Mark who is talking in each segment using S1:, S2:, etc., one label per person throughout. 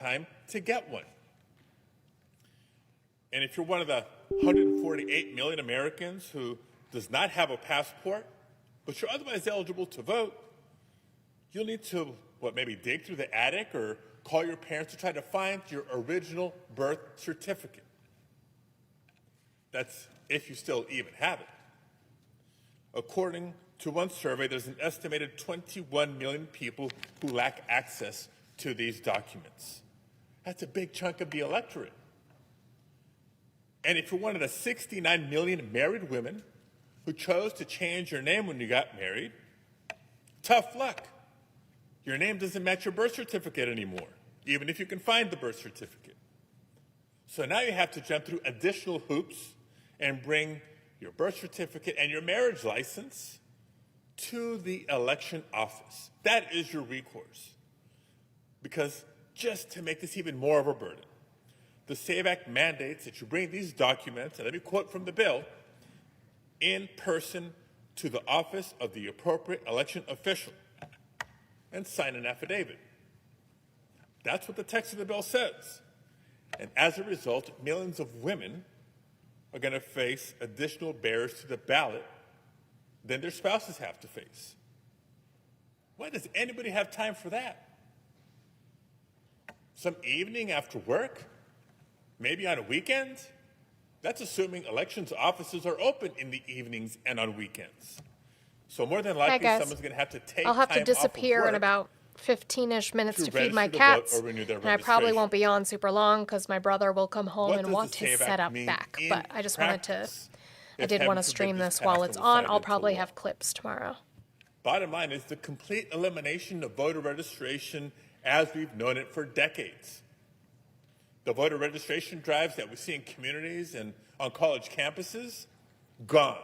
S1: time to get one. And if you're one of the 148 million Americans who does not have a passport, but you're otherwise eligible to vote, you'll need to, maybe dig through the attic or call your parents to try to find your original birth certificate. That's if you still even have it. According to one survey, there's an estimated 21 million people who lack access to these documents. That's a big chunk of the electorate. And if you're one of the 69 million married women who chose to change your name when you got married, tough luck. Your name doesn't match your birth certificate anymore, even if you can find the birth certificate. So now you have to jump through additional hoops and bring your birth certificate and your marriage license to the election office. That is your recourse. Because just to make this even more of a burden, the SAVE Act mandates that you bring these documents, and let me quote from the bill, in person to the office of the appropriate election official and sign an affidavit. That's what the text of the bill says. And as a result, millions of women are going to face additional barriers to the ballot than their spouses have to face. Why does anybody have time for that? Some evening after work? Maybe on a weekend? That's assuming elections offices are open in the evenings and on weekends. So more than likely, someone's going to have to take
S2: I'll have
S1: time
S2: to disappear
S1: off of
S2: in about 15-ish minutes to feed my
S1: register to vote
S2: cats,
S1: or renew their
S2: and I probably
S1: registration.
S2: won't be on super long because my brother will come home
S1: What
S2: and
S1: does
S2: want
S1: the
S2: his
S1: SAVE Act
S2: setup
S1: mean
S2: back.
S1: in
S2: But I just wanted to,
S1: practice
S2: I
S1: if
S2: did
S1: heaven
S2: want to
S1: forbid
S2: stream
S1: this
S2: this while
S1: passed
S2: it's
S1: and was
S2: on.
S1: signed
S2: I'll
S1: into
S2: probably
S1: law?
S2: have clips tomorrow.
S1: Bottom line is the complete elimination of voter registration as we've known it for decades. The voter registration drives that we see in communities and on college campuses, gone.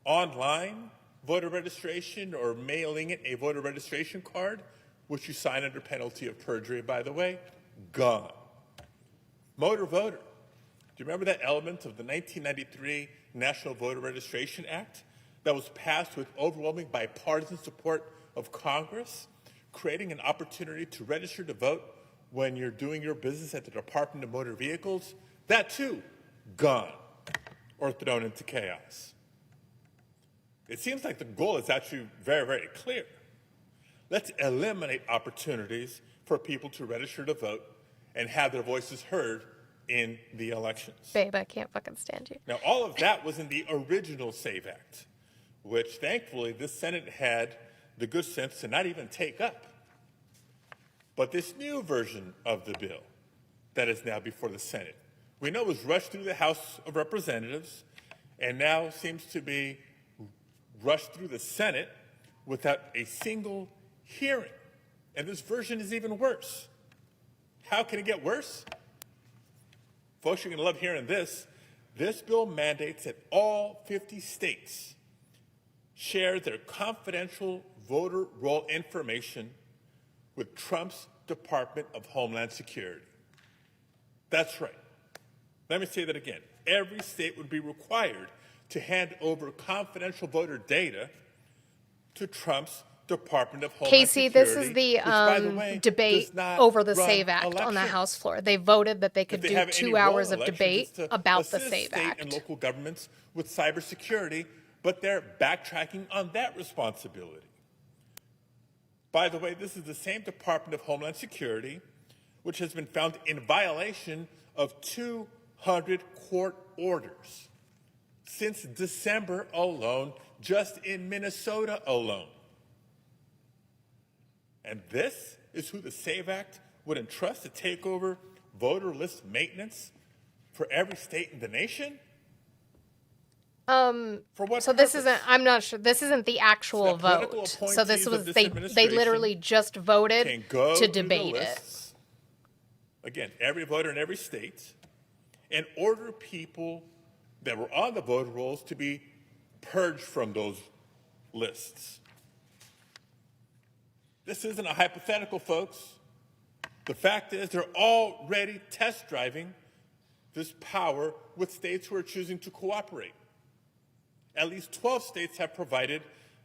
S1: Online voter registration or mailing in a voter registration card, which you sign under penalty of perjury, by the way, gone. Motor voter. Do you remember that element of the 1993 National Voter Registration Act that was passed with overwhelming bipartisan support of Congress, creating an opportunity to register to vote when you're doing your business at the Department of Motor Vehicles? That too, gone or thrown into chaos. It seems like the goal is actually very, very clear. Let's eliminate opportunities for people to register to vote and have their voices heard in the elections.
S2: Babe, I can't fucking stand you.
S1: Now, all of that was in the original SAVE Act, which thankfully the Senate had the good sense to not even take up. But this new version of the bill that is now before the Senate, we know was rushed through the House of Representatives and now seems to be rushed through the Senate without a single hearing. And this version is even worse. How can it get worse? Folks, you're going to love hearing this. This bill mandates that all 50 states share their confidential voter roll information with Trump's Department of Homeland Security. That's right. Let me say that again. Every state would be required to hand over confidential voter data to Trump's Department of Homeland
S2: Casey,
S1: Security.
S2: this is the
S1: which, by the way,
S2: debate
S1: does not
S2: over the
S1: run
S2: SAVE Act on the
S1: elections.
S2: House floor. They voted that they could
S1: If they
S2: do
S1: have any
S2: 2
S1: role
S2: hours
S1: in
S2: of
S1: elections,
S2: debate
S1: it's to
S2: about the
S1: assist
S2: SAVE
S1: state
S2: Act.
S1: and local governments with cybersecurity, but they're backtracking on that responsibility. By the way, this is the same Department of Homeland Security which has been found in violation of 200 court orders since December alone, just in Minnesota alone. And this is who the SAVE Act would entrust to take over voter list maintenance for every state in the nation? For what
S2: So
S1: purpose?
S2: this isn't, I'm not sure, this isn't the actual
S1: So that political
S2: vote. So this
S1: appointees of
S2: was,
S1: this
S2: they
S1: administration
S2: literally just voted
S1: can go
S2: to
S1: through the
S2: debate it.
S1: lists, again, every voter in every state, and order people that were on the voter rolls to be purged from those lists. This isn't a hypothetical, folks. The fact is they're already test driving this power with states who are choosing to cooperate. At least 12 states have provided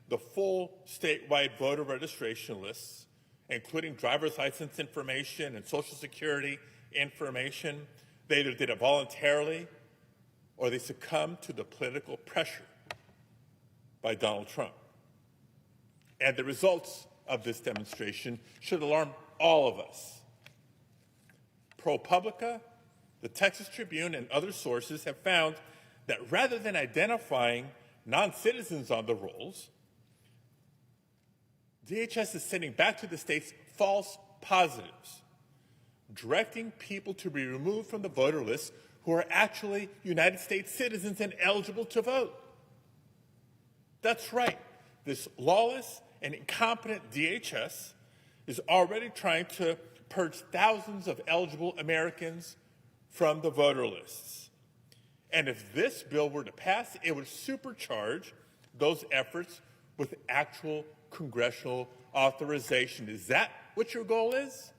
S1: the full statewide voter registration lists, including driver's license information and Social Security information. They either did it voluntarily or they succumbed to the political pressure by Donald Trump. And the results of this demonstration should alarm all of us. ProPublica, the Texas Tribune, and other sources have found that rather than identifying non-citizens on the rolls, DHS is sending back to the states false positives, directing people to be removed from the voter list who are actually United States citizens and eligible to vote. That's right. This lawless and incompetent DHS is already trying to purge thousands of eligible Americans from the voter lists. And if this bill were to pass, it would supercharge those efforts with actual congressional authorization. Is that what your goal is?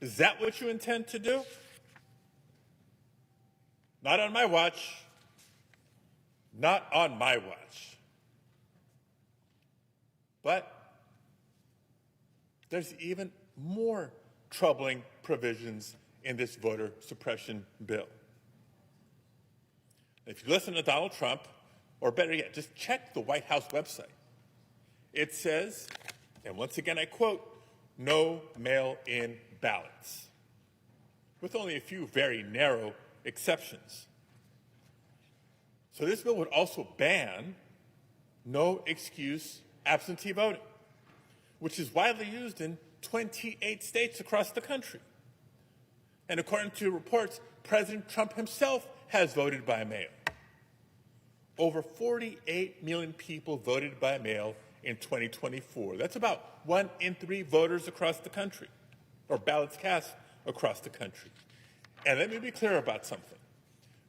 S1: Is that what you intend to do? Not on my watch. Not on my watch. But there's even more troubling provisions in this voter suppression bill. If you listen to Donald Trump, or better yet, just check the White House website. It says, and once again I quote, "No mail-in ballots," with only a few very narrow exceptions. So this bill would also ban no excuse absentee voting, which is widely used in 28 states across the country. And according to reports, President Trump himself has voted by mail. Over 48 million people voted by mail in 2024. That's about 1 in 3 voters across the country, or ballots cast across the country. And let me be clear about something.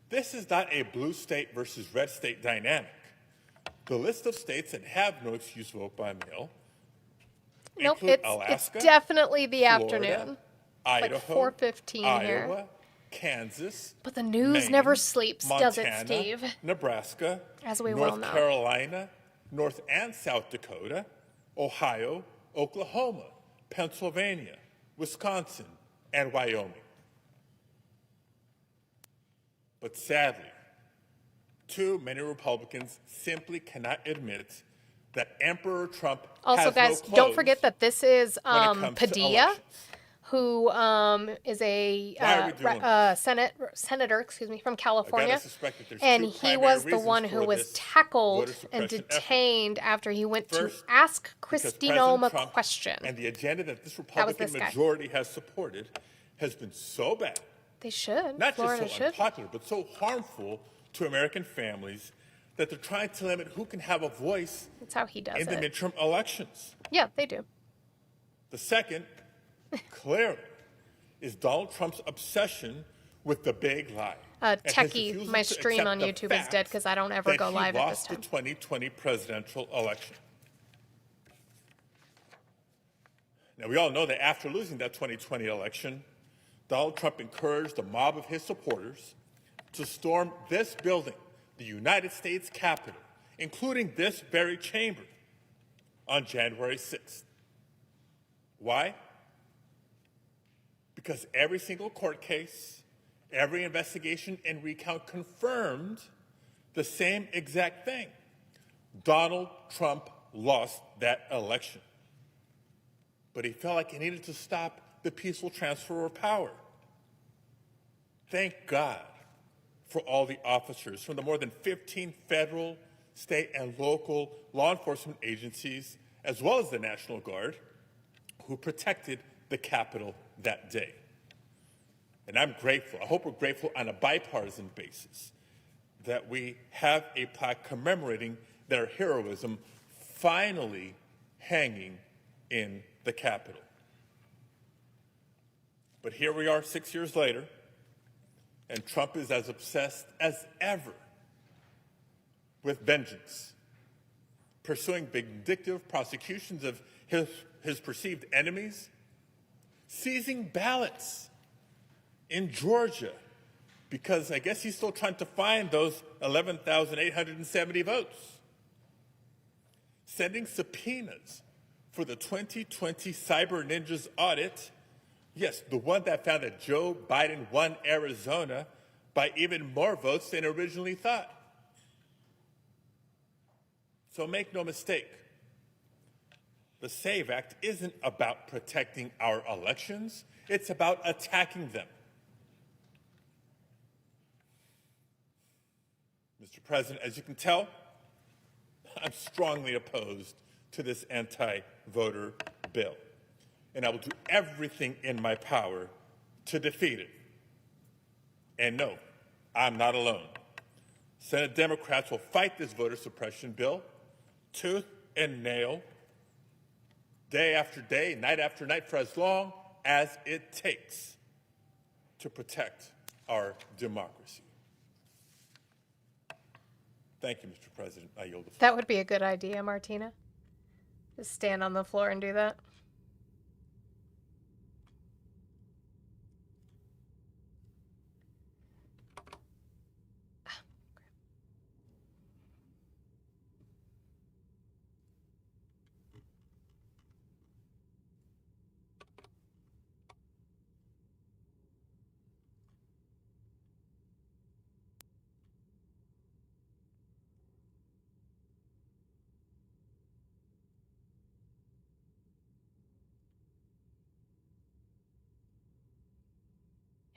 S1: This is not a blue state versus red state dynamic. The list of states that have no excuse vote by mail
S2: Nope,
S1: include
S2: it's
S1: Alaska,
S2: definitely the
S1: Florida,
S2: afternoon.
S1: Idaho,
S2: Like 4:15
S1: Iowa,
S2: here.
S1: Kansas,
S2: But the news
S1: Maine,
S2: never sleeps,
S1: Montana,
S2: does it, Steve?
S1: Nebraska,
S2: As we
S1: North
S2: well know.
S1: Carolina, North and South Dakota, Ohio, Oklahoma, Pennsylvania, Wisconsin, and Wyoming. But sadly, too many Republicans simply cannot admit that Emperor Trump
S2: Also,
S1: has
S2: guys,
S1: no
S2: don't forget
S1: clothes
S2: that this is
S1: when it comes to
S2: Padilla,
S1: elections.
S2: who is a
S1: Why are we doing this?
S2: senator, from
S1: I
S2: California,
S1: gotta suspect that there's
S2: and
S1: two
S2: he
S1: primary
S2: was the
S1: reasons
S2: one who
S1: for
S2: was
S1: this
S2: tackled
S1: voter
S2: and
S1: suppression effort.
S2: detained after he went
S1: First,
S2: to ask
S1: because
S2: Christie
S1: President
S2: Noem a
S1: Trump
S2: question.
S1: and the agenda that this
S2: was
S1: Republican
S2: this guy.
S1: majority has supported has been so bad,
S2: They should.
S1: not
S2: Florida
S1: just so
S2: should.
S1: unpopular, but so harmful to American families that they're trying to limit who can have a voice
S2: That's how he does
S1: in the
S2: it.
S1: midterm elections.
S2: Yeah, they do.
S1: The second, clearly, is Donald Trump's obsession with the big lie. and his
S2: Techie,
S1: refusal
S2: my
S1: to
S2: stream
S1: accept
S2: on
S1: the
S2: YouTube is dead
S1: fact
S2: because I don't ever
S1: that
S2: go
S1: he
S2: live at this
S1: lost the
S2: time.
S1: 2020 presidential election. Now, we all know that after losing that 2020 election, Donald Trump encouraged a mob of his supporters to storm this building, the United States Capitol, including this very chamber, on January 6th. Why? Because every single court case, every investigation and recount confirmed the same exact thing. Donald Trump lost that election. But he felt like he needed to stop the peaceful transfer of power. Thank God for all the officers from the more than 15 federal, state, and local law enforcement agencies, as well as the National Guard, who protected the Capitol that day. And I'm grateful, I hope we're grateful on a bipartisan basis, that we have a plaque commemorating their heroism finally hanging in the Capitol. But here we are 6 years later, and Trump is as obsessed as ever with vengeance, pursuing vindictive prosecutions of his perceived enemies, seizing ballots in Georgia, because I guess he's still trying to find those 11,870 votes, sending subpoenas for the 2020 Cyber Ninjas audit. Yes, the one that found that Joe Biden won Arizona by even more votes than originally thought. So make no mistake, the SAVE Act isn't about protecting our elections, it's about attacking them. Mr. President, as you can tell, I'm strongly opposed to this anti-voter bill, and I will do everything in my power to defeat it. And no, I'm not alone. Senate Democrats will fight this voter suppression bill tooth and nail, day after day, night after night, for as long as it takes to protect our democracy. Thank you, Mr. President. I yield the floor.
S2: That would be a good idea, Martina. Just stand on the floor and do that.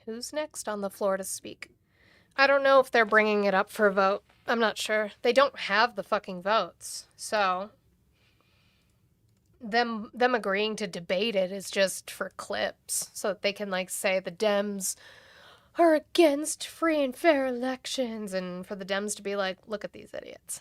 S2: Who's next on the floor to speak? I don't know if they're bringing it up for a vote. I'm not sure. They don't have the fucking votes. So them agreeing to debate it is just for clips so that they can like say the Dems are against free and fair elections and for the Dems to be like, look at these idiots.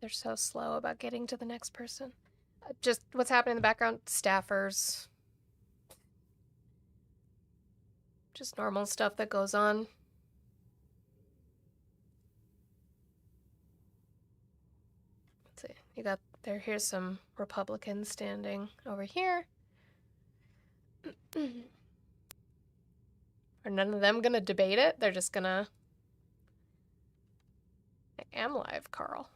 S2: They're so slow about getting to the next person. Just what's happening in the background, staffers. Just normal stuff that goes on. Let's see. You got there. Here's some Republicans standing over here. Are none of them gonna debate it? They're just gonna. I am live, Carl.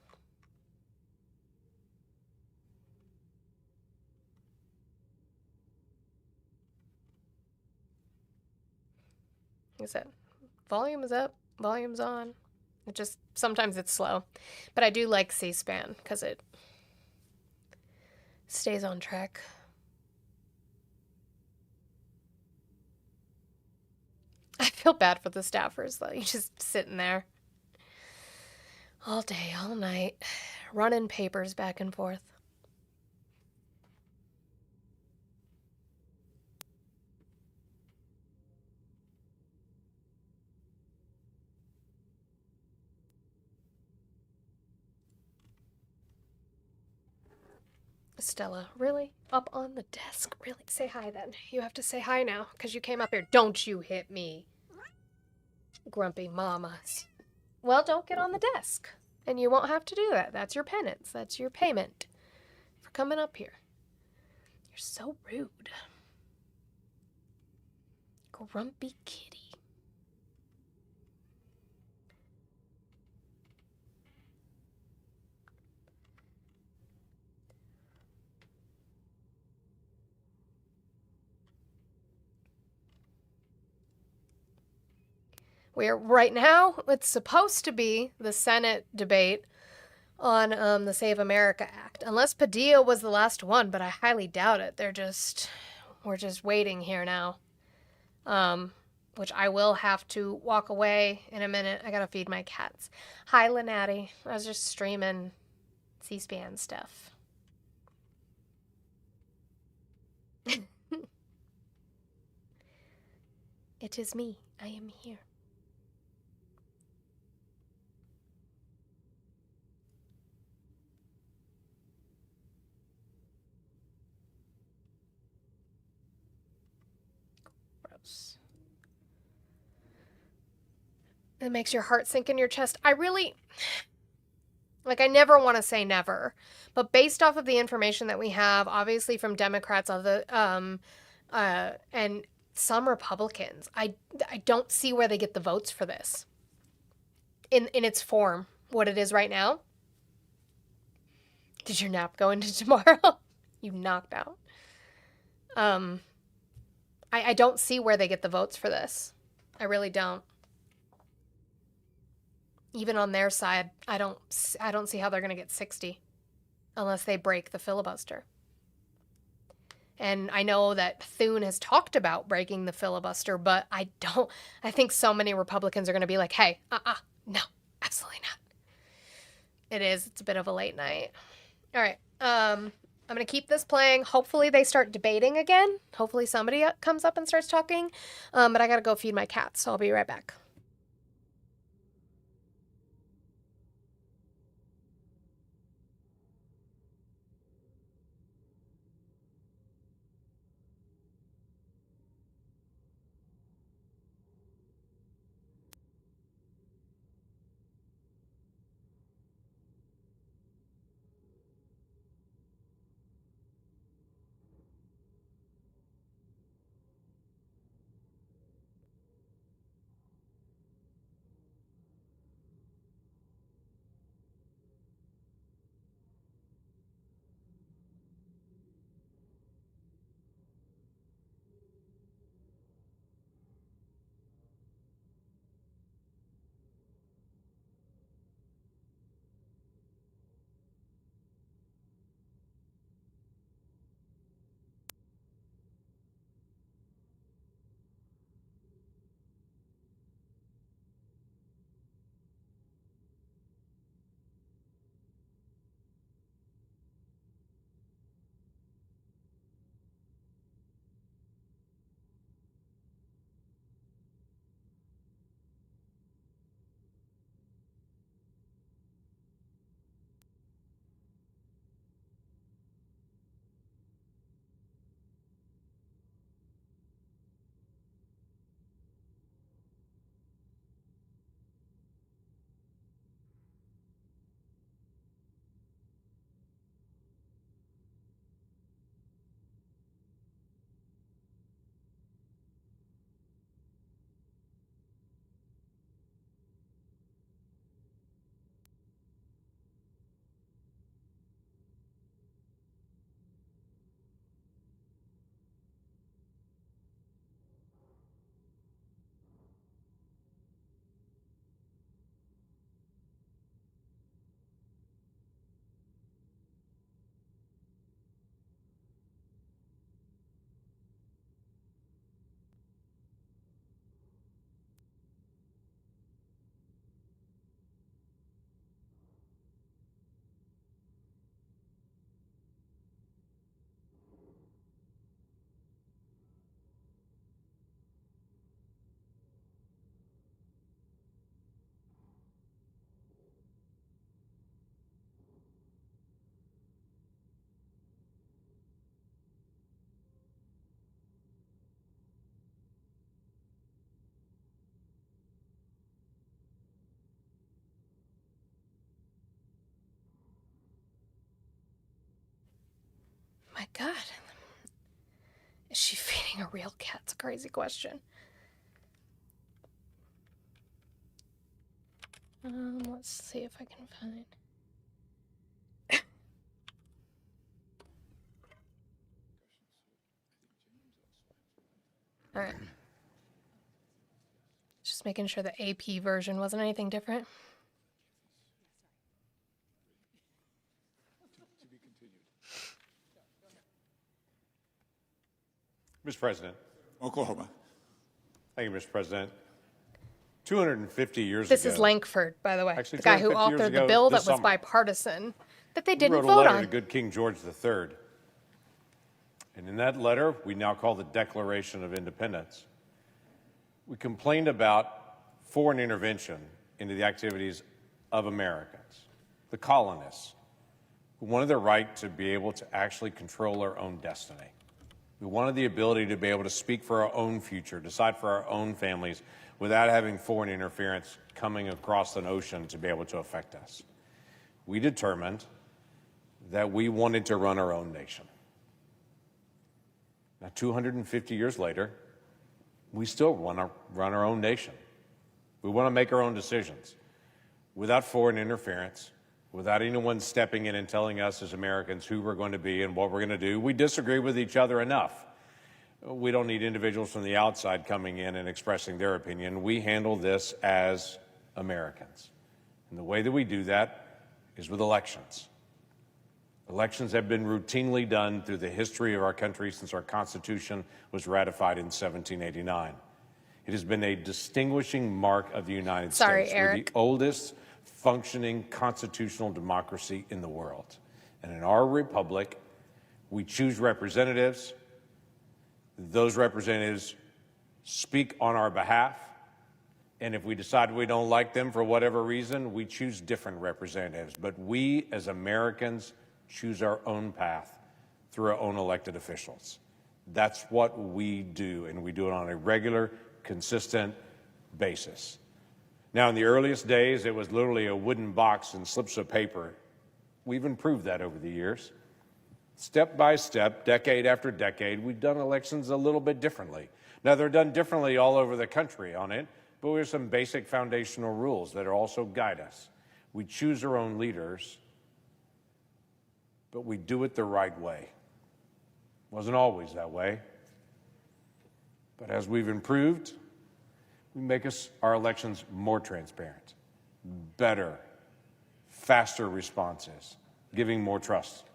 S2: Like I said, volume is up, volume's on. It just, sometimes it's slow. But I do like C-SPAN because it stays on track. I feel bad for the staffers though. You're just sitting there all day, all night, running papers back and forth. Stella, really? Up on the desk? Really? Say hi then. You have to say hi now, because you came up here. Don't you hit me. Grumpy mamas. Well, don't get on the desk. And you won't have to do that. That's your penance. That's your payment for coming up here. You're so rude. Grumpy kitty. We're right now, it's supposed to be the Senate debate on the Save America Act. Unless Padilla was the last one, but I highly doubt it. We're just waiting here now. which I will have to walk away in a minute. I gotta feed my cats. Hi, Lynatti. I was just streaming C-SPAN stuff. It is me. I am here. Gross. It makes your heart sink in your chest. I really, like, I never want to say never, but based off of the information that we have, obviously from Democrats of the and some Republicans, I don't see where they get the votes for this in its form, what it is right now. Did your nap go into tomorrow? You knocked out. I don't see where they get the votes for this. I really don't. Even on their side, I don't see how they're going to get 60 unless they break the filibuster. And I know that Thune has talked about breaking the filibuster, but I think so many Republicans are going to be like, hey, no, absolutely not. It's a bit of a late night. All right. I'm going to keep this playing. Hopefully they start debating again. Hopefully somebody comes up and starts talking. But I got to go feed my cats, so I'll be right back. My God. Is she feeding a real cat? It's a crazy question. Let's see if I can find... All right. Just making sure the AP version wasn't anything different.
S3: Mr. President,
S4: Oklahoma.
S3: Thank you, Mr. President. 250 years
S2: This
S3: ago.
S2: is Langford, by the way,
S3: Actually,
S2: the guy who
S3: 250 years
S2: authored the
S3: ago
S2: bill that
S3: this
S2: was
S3: summer,
S2: bipartisan that they
S3: we
S2: didn't
S3: wrote a
S2: vote
S3: letter to
S2: on.
S3: good King George III. And in that letter, we now call the Declaration of Independence, we complained about foreign intervention into the activities of Americans, the colonists, who wanted the right to be able to actually control our own destiny. We wanted the ability to be able to speak for our own future, decide for our own families, without having foreign interference coming across an ocean to be able to affect us. We determined that we wanted to run our own nation. Now, 250 years later, we still want to run our own nation. We want to make our own decisions without foreign interference, without anyone stepping in and telling us as Americans who we're going to be and what we're going to do. We disagree with each other enough. We don't need individuals from the outside coming in and expressing their opinion. We handle this as Americans. And the way that we do that is with elections. Elections have been routinely done through the history of our country since our Constitution was ratified in 1789. It has been a distinguishing mark of the United States.
S2: Eric.
S3: We're the oldest functioning constitutional democracy in the world. And in our republic, we choose representatives. Those representatives speak on our behalf. And if we decide we don't like them for whatever reason, we choose different representatives. But we, as Americans, choose our own path through our own elected officials. That's what we do, and we do it on a regular, consistent basis. Now, in the earliest days, it was literally a wooden box and slips of paper. We've improved that over the years. Step by step, decade after decade, we've done elections a little bit differently. Now, they're done differently all over the country on it, but we have some basic foundational rules that also guide us. We choose our own leaders, but we do it the right way. It wasn't always that way. But as we've improved, we make our elections more transparent, better, faster responses, giving more trust.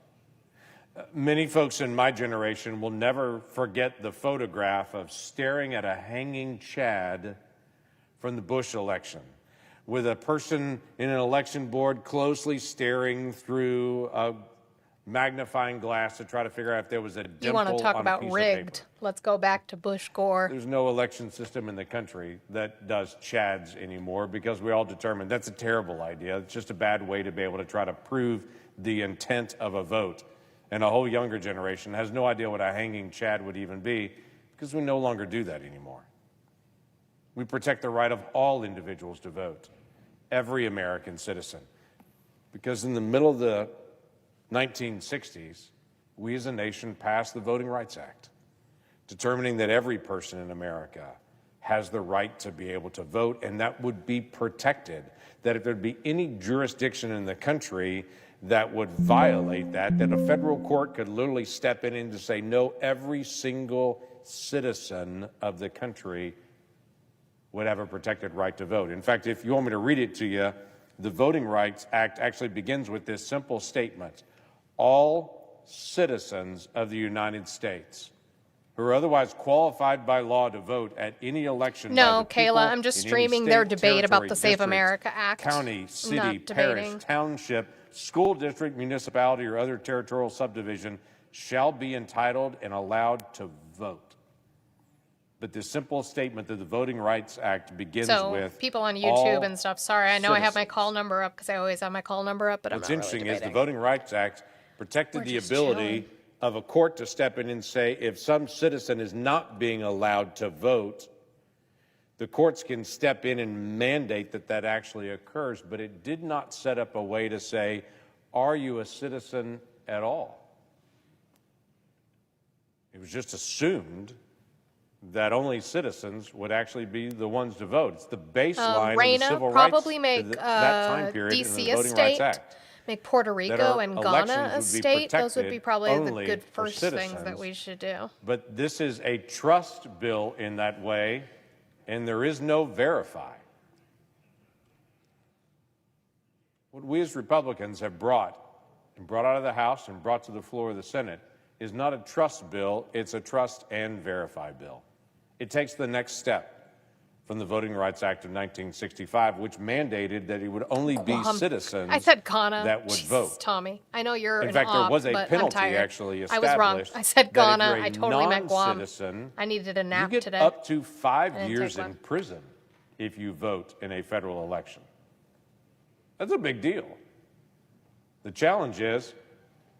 S3: Many folks in my generation will never forget the photograph of staring at a hanging Chad from the Bush election, with a person in an election board closely staring through a magnifying glass to try to figure out if there was a dimple
S2: You want to talk
S3: on a
S2: about
S3: piece
S2: rigged?
S3: of paper.
S2: Let's go back to Bush Gore.
S3: There's no election system in the country that does Chads anymore because we all determined that's a terrible idea. It's just a bad way to be able to try to prove the intent of a vote. And a whole younger generation has no idea what a hanging Chad would even be because we no longer do that anymore. We protect the right of all individuals to vote, every American citizen. Because in the middle of the 1960s, we as a nation passed the Voting Rights Act, determining that every person in America has the right to be able to vote, and that would be protected. That if there'd be any jurisdiction in the country that would violate that a federal court could literally step in and to say, no, every single citizen of the country would have a protected right to vote. In fact, if you want me to read it to you, the Voting Rights Act actually begins with this simple statement: all citizens of the United States who are otherwise qualified by law to vote at any election.
S2: No,
S3: by the people
S2: Kayla, I'm just
S3: in any
S2: streaming
S3: state,
S2: their debate about
S3: territory,
S2: the Save
S3: district,
S2: America Act.
S3: county, city,
S2: Not
S3: parish,
S2: debating.
S3: township, school district, municipality, or other territorial subdivision shall be entitled and allowed to vote. But this simple statement that the Voting Rights Act begins
S2: So
S3: with
S2: people on
S3: all
S2: YouTube and stuff, sorry, I know I have my
S3: citizens.
S2: call number up because I always have my call number up, but I'm
S3: What's
S2: not really
S3: interesting is the
S2: debating.
S3: Voting Rights Act protected
S2: We're
S3: the
S2: just
S3: ability
S2: chilling.
S3: of a court to step in and say if some citizen is not being allowed to vote, the courts can step in and mandate that that actually occurs, but it did not set up a way to say, are you a citizen at all? It was just assumed that only citizens would actually be the ones to vote. It's the baseline of the
S2: Reina,
S3: civil
S2: probably
S3: rights
S2: make
S3: that time period in
S2: DC
S3: the
S2: a
S3: Voting Rights
S2: state,
S3: Act.
S2: make Puerto
S3: That
S2: Rico
S3: our
S2: and Ghana
S3: elections
S2: a
S3: would be
S2: state. Those would be
S3: protected
S2: probably the
S3: only
S2: good
S3: for
S2: first things that
S3: citizens.
S2: we should do.
S3: But this is a trust bill in that way, and there is no verify. What we as Republicans have brought out of the House and brought to the floor of the Senate is not a trust bill, it's a trust and verify bill. It takes the next step. from the Voting Rights Act of 1965, which mandated that it would only be citizens
S2: I said Ghana.
S3: that would
S2: Jesus,
S3: vote.
S2: Tommy. I know you're
S3: In
S2: an
S3: fact, there
S2: op,
S3: was a
S2: but I'm
S3: penalty
S2: tired.
S3: actually
S2: I was wrong.
S3: established
S2: I said
S3: that
S2: Ghana.
S3: if you're a
S2: I totally meant Guam.
S3: non-citizen,
S2: I needed a
S3: you
S2: nap
S3: get
S2: today.
S3: up to 5
S2: didn't
S3: years
S2: take
S3: in
S2: one.
S3: prison if you vote in a federal election. That's a big deal. The challenge is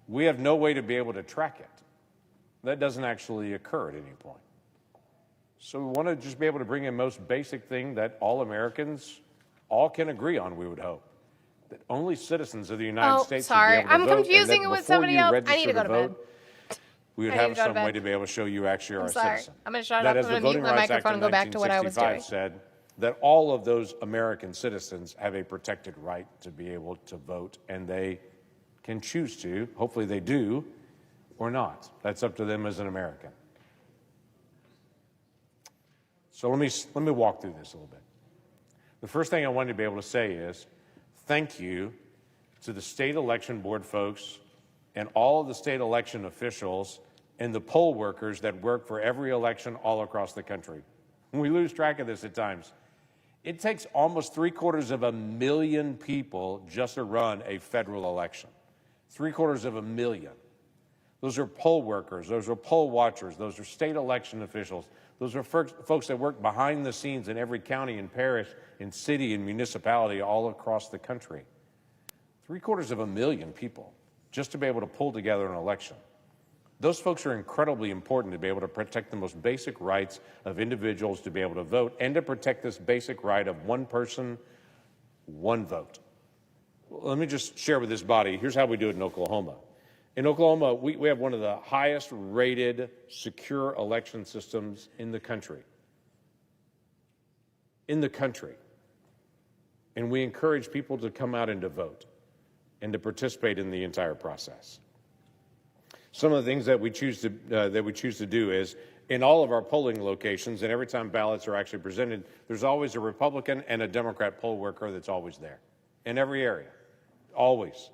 S3: we have no way to be able to track it. That doesn't actually occur at any point. So we want to just be able to bring in most basic thing that all Americans all can agree on, we would hope. That only citizens of the United States
S2: sorry.
S3: should be able to
S2: I'm
S3: vote.
S2: confusing it with somebody else. I need to go to bed.
S3: We would
S2: I need
S3: have
S2: to go to
S3: some way
S2: bed.
S3: to be able to show you actually are a
S2: sorry.
S3: citizen.
S2: I'm going to shut
S3: That
S2: up.
S3: as
S2: I'm
S3: the
S2: going to mute
S3: Voting
S2: my
S3: Rights Act
S2: microphone
S3: of
S2: and go back to what I was
S3: 1965
S2: doing.
S3: said that all of those American citizens have a protected right to be able to vote, and they can choose to, hopefully they do, or not. That's up to them as an American. So let me walk through this a little bit. The first thing I wanted to be able to say is thank you to the state election board folks and all of the state election officials and the poll workers that work for every election all across the country. We lose track of this at times. It takes almost 750,000 people just to run a federal election. 750,000. Those are poll workers, those are poll watchers, those are state election officials, those are folks that work behind the scenes in every county and parish and city and municipality all across the country. 750,000 people just to be able to pull together an election. Those folks are incredibly important to be able to protect the most basic rights of individuals to be able to vote and to protect this basic right of one person, one vote. Let me just share with this body, here's how we do it in Oklahoma. In Oklahoma, we have one of the highest rated secure election systems in the country. In the country. And we encourage people to come out and to vote and to participate in the entire process. Some of the things that we choose to do is in all of our polling locations, and every time ballots are actually presented, there's always a Republican and a Democrat poll worker that's always there in every area, always.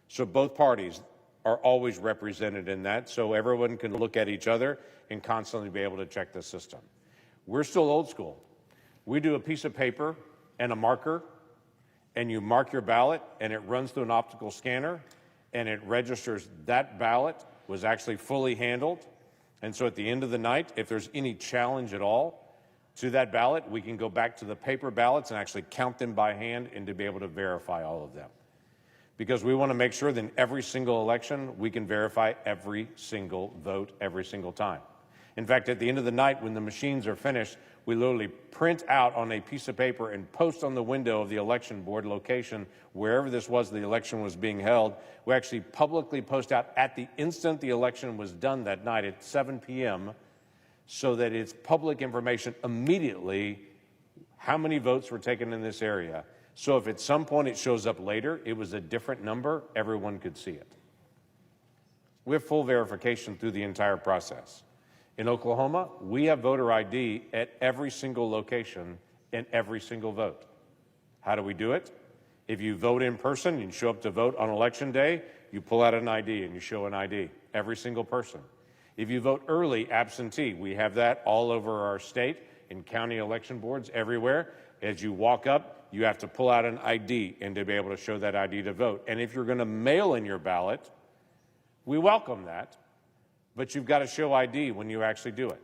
S3: So both parties are always represented in that, so everyone can look at each other and constantly be able to check the system. We're still old school. We do a piece of paper and a marker, and you mark your ballot, and it runs through an optical scanner, and it registers that ballot was actually fully handled. And so at the end of the night, if there's any challenge at all to that ballot, we can go back to the paper ballots and actually count them by hand and to be able to verify all of them. Because we want to make sure that in every single election, we can verify every single vote every single time. In fact, at the end of the night, when the machines are finished, we literally print out on a piece of paper and post on the window of the election board location, wherever this was the election was being held. We actually publicly post out at the instant the election was done that night at 7 p.m. so that it's public information immediately how many votes were taken in this area. So if at some point it shows up later, it was a different number, everyone could see it. We have full verification through the entire process. In Oklahoma, we have voter ID at every single location and every single vote. How do we do it? If you vote in person, you show up to vote on election day, you pull out an ID and you show an ID, every single person. If you vote early, absentee, we have that all over our state in county election boards everywhere. As you walk up, you have to pull out an ID and to be able to show that ID to vote. And if you're going to mail in your ballot, we welcome that, but you've got to show ID when you actually do it.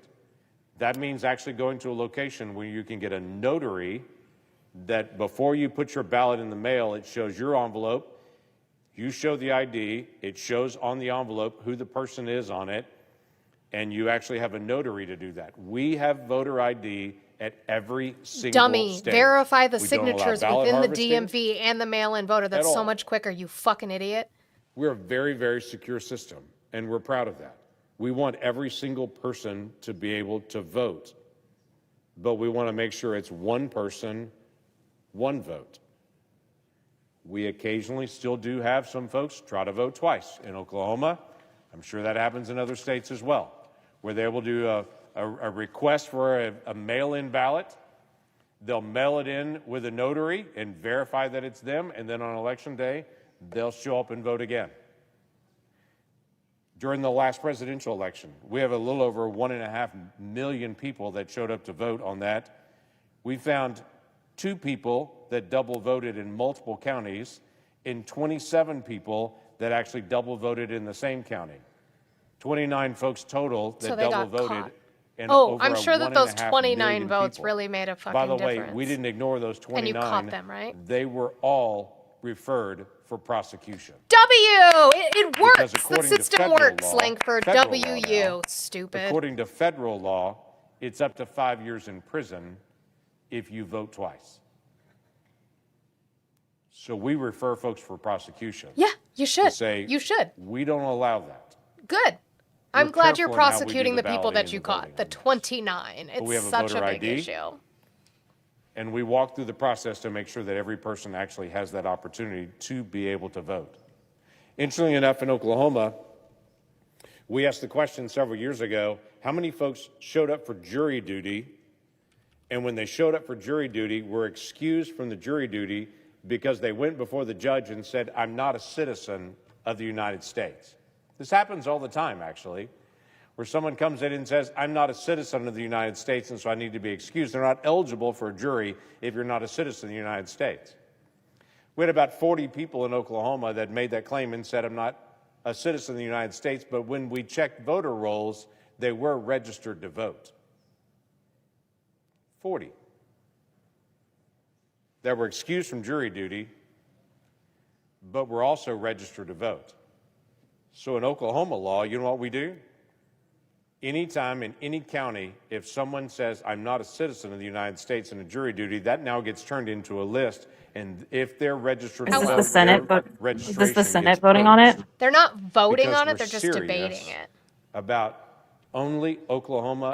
S3: That means actually going to a location where you can get a notary that before you put your ballot in the mail, it shows your envelope, you show the ID, it shows on the envelope who the person is on it, and you actually have a notary to do that. We have voter ID at every single
S2: Dummy,
S3: stage.
S2: verify the
S3: We don't allow
S2: signatures
S3: ballot
S2: within the
S3: harvesting
S2: DMV and the mail-in voter. That's
S3: at
S2: so
S3: all.
S2: much quicker, you fucking idiot.
S3: We're a very, very secure system, and we're proud of that. We want every single person to be able to vote, but we want to make sure it's one person, one vote. We occasionally still do have some folks try to vote twice. In Oklahoma, I'm sure that happens in other states as well, where they will do a request for a mail-in ballot. They'll mail it in with a notary and verify that it's them, and then on election day, they'll show up and vote again. During the last presidential election, we have a little over 1.5 million people that showed up to vote on that. We found 2 people that double voted in multiple counties and 27 people that actually double voted in the same county. 29 folks total that
S2: So they
S3: double
S2: got
S3: voted.
S2: caught.
S3: And
S2: Oh,
S3: over
S2: I'm
S3: a
S2: sure that those
S3: 1.5
S2: 29
S3: million
S2: votes
S3: people.
S2: really made a fucking
S3: By the way,
S2: difference.
S3: we didn't ignore those 29.
S2: And you caught them, right?
S3: They were all referred for prosecution.
S2: It works. The
S3: according to
S2: system
S3: federal
S2: works,
S3: law-
S2: Langford.
S3: federal law
S2: WU.
S3: now,
S2: Stupid.
S3: According to federal law, it's up to 5 years in prison if you vote twice. So we refer folks for prosecution.
S2: Yeah, you should.
S3: Say,
S2: You should.
S3: we don't allow that.
S2: Good. I'm glad you're
S3: careful in how we do
S2: prosecuting
S3: the
S2: the people
S3: balloting
S2: that
S3: and
S2: you
S3: the
S2: caught.
S3: voting
S2: The
S3: on this.
S2: 29.
S3: we have
S2: It's
S3: a
S2: such a
S3: voter
S2: big
S3: ID.
S2: issue.
S3: And we walk through the process to make sure that every person actually has that opportunity to be able to vote. Interestingly enough, in Oklahoma, we asked the question several years ago, how many folks showed up for jury duty, and when they showed up for jury duty, were excused from the jury duty because they went before the judge and said, I'm not a citizen of the United States. This happens all the time, actually, where someone comes in and says, I'm not a citizen of the United States, and so I need to be excused. They're not eligible for a jury if you're not a citizen of the United States. We had about 40 people in Oklahoma that made that claim and said, I'm not a citizen of the United States, but when we checked voter rolls, they were registered to vote. 40 that were excused from jury duty, but were also registered to vote. So in Oklahoma law, you know what we do? Anytime in any county, if someone says, I'm not a citizen of the United States in a jury duty, that now gets turned into a list. And if they're registered to
S4: Is this
S3: vote,
S4: the Senate
S3: their
S4: vote? Is
S3: registration
S4: this the Senate
S3: gets
S4: voting on it?
S3: purged.
S2: They're not voting
S3: Because
S2: on it,
S3: we're
S2: they're just
S3: serious
S2: debating it.
S3: about only Oklahoma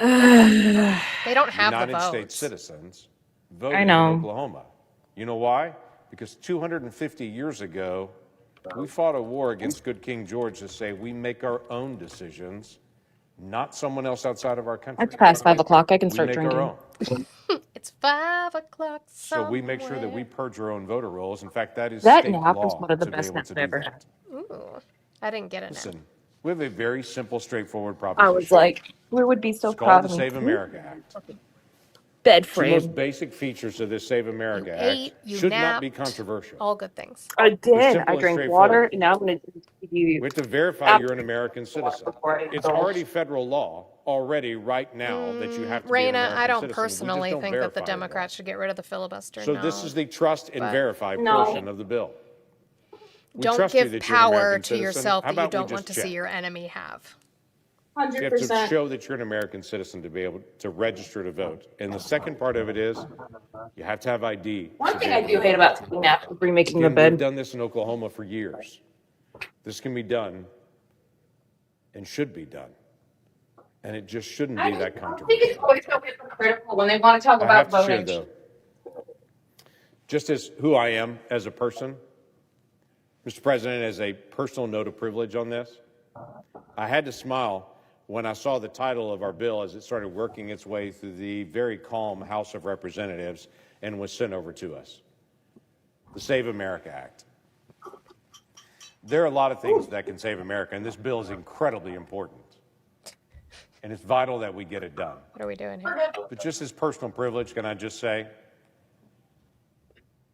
S2: They don't have the
S3: United
S2: votes.
S3: States citizens voting in
S4: know.
S3: Oklahoma. You know why? Because 250 years ago, we fought a war against good King George to say we make our own decisions, not someone else outside of our country.
S4: It's past 5 o'clock. I can
S3: We
S4: start
S3: make
S4: drinking.
S3: our own.
S2: It's 5 o'clock
S3: So we make sure that we
S2: somewhere.
S3: purge our own voter rolls. In fact, that is
S4: That
S3: state
S4: nap is
S3: law
S4: one of the
S3: to be
S4: best
S3: able
S4: naps
S3: to
S4: I've
S3: do
S4: ever
S3: that.
S4: had.
S2: Ooh, I didn't get it now.
S3: Listen, we have a very simple, straightforward
S4: I
S3: proposition.
S4: was like, we would be so
S3: It's
S4: proud
S3: called
S4: of
S3: the
S4: me.
S3: Save America Act.
S4: Bed
S3: The most
S4: frame.
S3: basic features of this Save America
S2: You
S3: Act
S2: ate, you
S3: should not be
S2: napped.
S3: controversial.
S2: All good things.
S4: I did.
S3: simple
S4: I
S3: and
S4: drank water,
S3: straightforward.
S4: and now I'm going to give you.
S3: We have to verify you're an American citizen.
S4: Before I
S3: It's
S4: indulge.
S3: already federal law already right now that you have to be an
S2: Raina,
S3: American
S2: I don't
S3: citizen. We just
S2: personally
S3: don't
S2: think that the
S3: verify it
S2: Democrats should get rid of the filibuster.
S3: yet. So
S2: no.
S3: this is the trust and
S2: But-
S3: verify
S4: No.
S3: portion of the bill. We
S2: Don't
S3: trust you
S2: give
S3: that you're an
S2: power
S3: American
S2: to
S3: citizen.
S2: yourself
S3: How
S2: that you
S3: about we
S2: don't want
S3: just
S2: to see
S3: check?
S2: your enemy have.
S3: You have to
S4: 100%.
S3: show that you're an American citizen to be able to register to vote. And the second part of it is you have to have ID.
S4: One
S3: to
S4: thing
S3: be
S4: I
S3: able
S4: do
S3: to
S4: hate
S3: vote.
S4: about taking naps is remaking the
S3: Again, we've
S4: bed.
S3: done this in Oklahoma for years. This can be done and should be done. And it just shouldn't be that
S4: I think
S3: controversial.
S4: it's always so hypocritical when they want to talk
S3: I
S4: about
S3: have to share,
S4: voting.
S3: though, just as who I am as a person, Mr. President, as a personal note of privilege on this, I had to smile when I saw the title of our bill as it started working its way through the very calm House of Representatives and was sent over to us. The Save America Act. There are a lot of things that can save America, and this bill is incredibly important. And it's vital that we get it done.
S2: What are we doing here?
S3: But just as personal privilege, can I just say,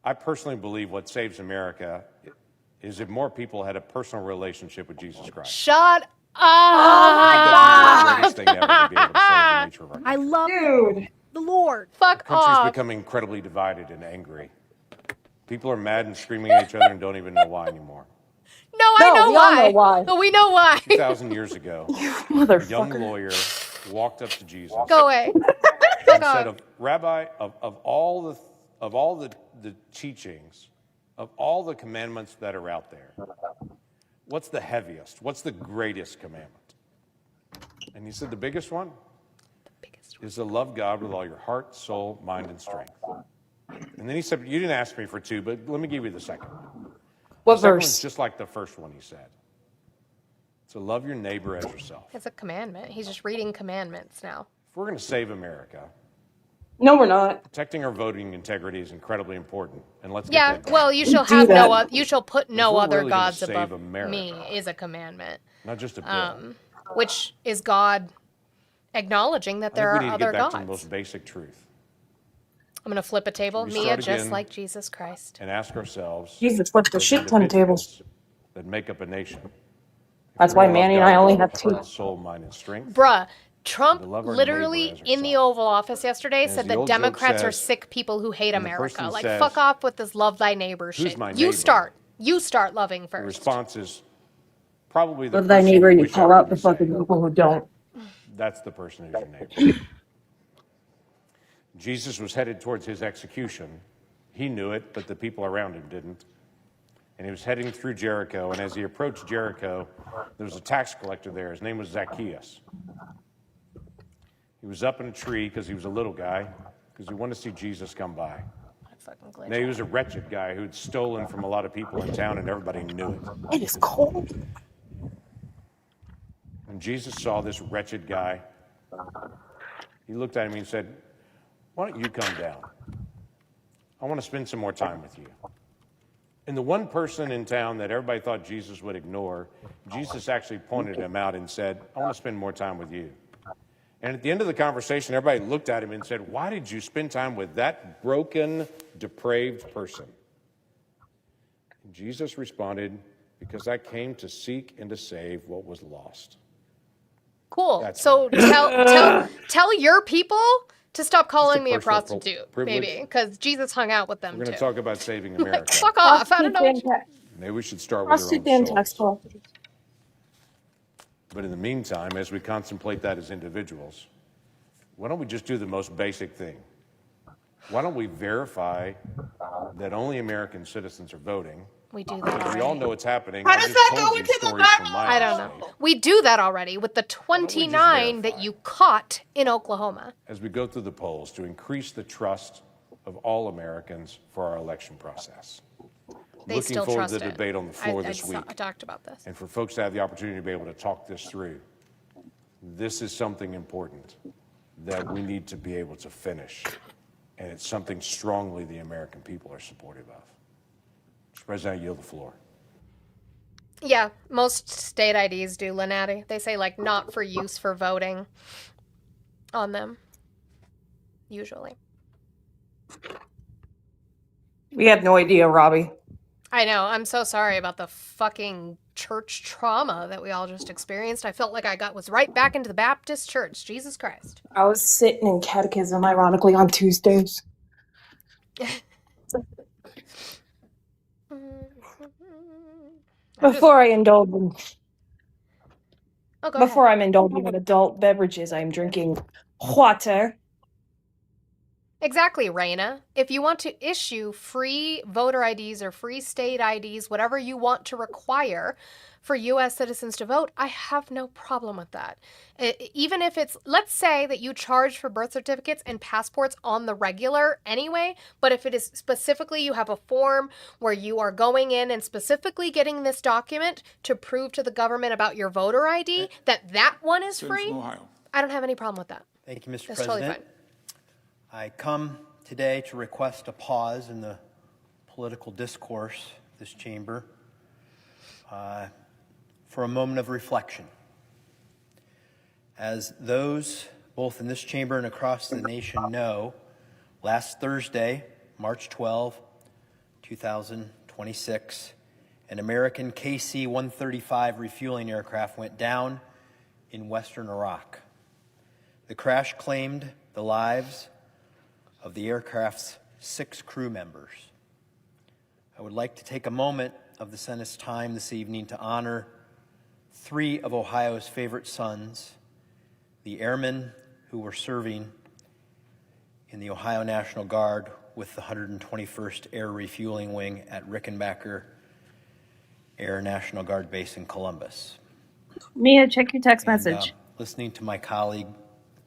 S3: I personally believe what saves America is if more people had a personal relationship with Jesus Christ.
S2: Shut
S3: I
S2: up!
S3: think that'd be the greatest thing ever to be able to save the nature of our country.
S5: I love
S4: Dude.
S5: the Lord.
S2: Fuck
S3: Country's
S2: off.
S3: becoming incredibly divided and angry. People are mad and screaming at each other and don't even know why anymore.
S2: No, I
S4: No,
S2: know
S4: we all
S2: why.
S4: know why.
S2: No, we know why.
S3: 2,000 years ago, a young
S4: Motherfucker.
S3: lawyer walked up to Jesus
S2: Go away. Fuck
S3: and said,
S2: off.
S3: Rabbi, of all the teachings, of all the commandments that are out there, what's the heaviest? What's the greatest commandment? And he said, the biggest one is to love God with all your heart, soul, mind, and strength. And then he said, you didn't ask me for two, but let me give you the second.
S4: What
S3: The second one's
S4: verse?
S3: just like the first one he said. To love your neighbor as yourself.
S2: It's a commandment. He's just reading commandments now.
S3: If we're going to save America,
S4: No, we're not.
S3: protecting our voting integrity is incredibly important. And let's get
S2: Yeah,
S3: that done.
S2: well, you shall
S4: Do
S2: have
S4: that.
S2: you shall put no
S3: we're
S2: other
S3: really gonna
S2: gods
S3: save
S2: above
S3: America,
S2: me is a commandment,
S3: Not just a bill.
S2: which is God acknowledging that there
S3: I
S2: are
S3: think we need to
S2: other
S3: get back to the
S2: gods.
S3: most basic truth.
S2: I'm going to flip a table.
S3: We
S2: Mia,
S3: start
S2: just
S3: again.
S2: like Jesus Christ.
S3: And ask ourselves,
S4: Jesus flipped a
S3: those
S4: shit ton of tables.
S3: individuals that make up a nation. If
S4: That's
S3: we're
S4: why
S3: gonna love
S4: Manny and
S3: God
S4: I only
S3: with
S4: have
S3: our
S4: two.
S3: heart, soul, mind, and strength.
S2: Bruh, Trump
S3: To love our
S2: literally
S3: neighbor as
S2: in the
S3: ourselves.
S2: Oval Office yesterday
S3: And as
S2: said
S3: the
S2: that
S3: old joke
S2: Democrats are
S3: says,
S2: sick people who hate
S3: when the
S2: America.
S3: person
S2: Like,
S3: says,
S2: fuck off with this love thy neighbor
S3: "Who's
S2: shit.
S3: my
S2: You
S3: neighbor?"
S2: start. You start loving
S3: The
S2: first.
S3: response is probably the
S4: Love thy
S3: person
S4: neighbor
S3: you
S4: and you
S3: wish I
S4: call
S3: heard
S4: out
S3: you
S4: the fucking
S3: say.
S4: people who don't.
S3: That's the person who's your neighbor. Jesus was headed towards his execution. He knew it, but the people around him didn't. And he was heading through Jericho, and as he approached Jericho, there was a tax collector there. His name was Zacchaeus. He was up in a tree because he was a little guy, because he wanted to see Jesus come by. Now, he was a wretched guy who had stolen from a lot of people in town, and everybody knew it.
S4: It is cold.
S3: When Jesus saw this wretched guy, he looked at him and he said, "Why don't you come down? I want to spend some more time with you." And the one person in town that everybody thought Jesus would ignore, Jesus actually pointed him out and said, "I want to spend more time with you." And at the end of the conversation, everybody looked at him and said, "Why did you spend time with that broken, depraved person?" And Jesus responded, "Because I came to seek and to save what was lost."
S2: Cool.
S3: That's
S2: So tell your people to stop calling me a
S3: personal
S2: prostitute,
S3: privilege.
S2: maybe, because Jesus hung out with them
S3: We're going
S2: too.
S3: to talk about saving
S2: Like,
S3: America.
S2: fuck off. I don't know. What you...
S3: Maybe we should start with our
S4: Prostitute
S3: own
S4: and tax
S3: souls.
S4: collectors.
S3: But in the meantime, as we contemplate that as individuals, why don't we just do the most basic thing? Why don't we verify that only American citizens are voting?
S2: We do that
S3: Because we
S2: already.
S3: all know it's happening.
S4: How
S3: I
S4: does
S3: just
S4: that
S3: told
S4: go
S3: you
S4: into the
S3: stories from my
S2: I
S3: own
S2: don't know.
S3: state.
S2: We do that already with the
S3: we just
S2: 29 that
S3: verify?
S2: you caught in Oklahoma.
S3: As we go through the polls to increase the trust of all Americans for our election process.
S2: They
S3: Looking
S2: still
S3: forward
S2: trust
S3: to the
S2: it.
S3: debate on the floor this week.
S2: I talked about this.
S3: And for folks to have the opportunity to be able to talk this through. This is something important that we need to be able to finish. And it's something strongly the American people are supportive of. Mr. President, I yield the floor.
S2: Yeah, most state IDs do, Lynatti. They say, like, not for use for voting on them, usually.
S4: We have no idea, Robbie.
S2: I know. I'm so sorry about the fucking church trauma that we all just experienced. I felt like was right back into the Baptist church. Jesus Christ.
S4: I was sitting in catechism, ironically, on Tuesdays. Before I'm indulging in adult beverages, I'm drinking water.
S2: Exactly, Raina. If you want to issue free voter IDs or free state IDs, whatever you want to require for U.S. citizens to vote, I have no problem with that. Even if it's, let's say that you charge for birth certificates and passports on the regular anyway, but if it is specifically, you have a form where you are going in and specifically getting this document to prove to the government about your voter ID, that one is free, I don't have any problem with that.
S5: Thank you, Mr.
S2: That's
S5: President.
S2: totally fine.
S5: I come today to request a pause in the political discourse of this chamber for a moment of reflection. As those both in this chamber and across the nation know, last Thursday, March 12, 2026, an American KC-135 refueling aircraft went down in western Iraq. The crash claimed the lives of the aircraft's 6 crew members. I would like to take a moment of the Senate's time this evening to honor 3 of Ohio's favorite sons, the airmen who were serving in the Ohio National Guard with the 121st Air Refueling Wing at Rickenbacker Air National Guard Base in Columbus.
S4: Mia, check your text message.
S5: Listening to my colleague,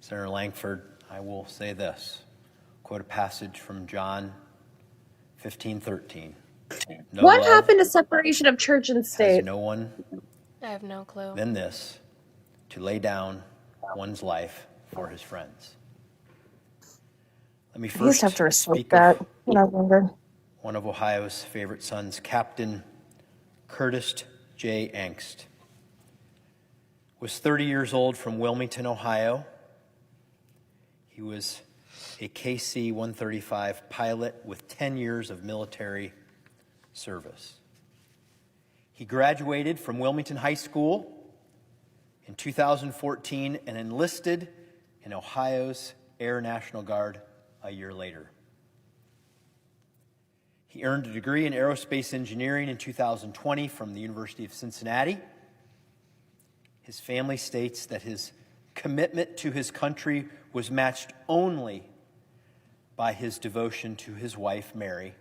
S5: Senator Langford, I will say this. Quote a passage from John 15:13. No
S4: What
S5: love
S4: happened to separation of church and
S5: has
S4: state?
S5: no one
S2: I have no clue.
S5: than this, to lay down one's life for his friends. Let me
S4: I used
S5: first
S4: to have to recite
S5: speak
S4: that
S5: of
S4: when I was younger.
S5: one of Ohio's favorite sons, Captain Curtis J. Angst. Was 30 years old from Wilmington, Ohio. He was a KC-135 pilot with 10 years of military service. He graduated from Wilmington High School in 2014 and enlisted in Ohio's Air National Guard a year later. He earned a degree in aerospace engineering in 2020 from the University of Cincinnati. His family states that his commitment to his country was matched only by his devotion to his wife, Mary,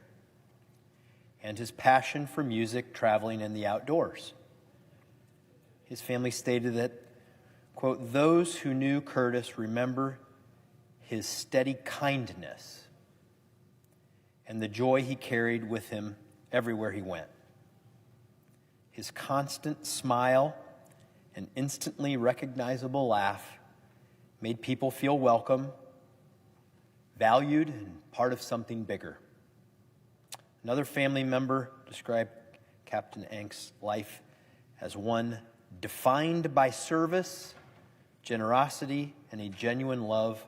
S5: and his passion for music, traveling, and the outdoors. His family stated that, quote, "Those who knew Curtis remember his steady kindness and the joy he carried with him everywhere he went. His constant smile and instantly recognizable laugh made people feel welcome, valued, and part of something bigger." Another family member described Captain Enk's life as one defined by service, generosity, and a genuine love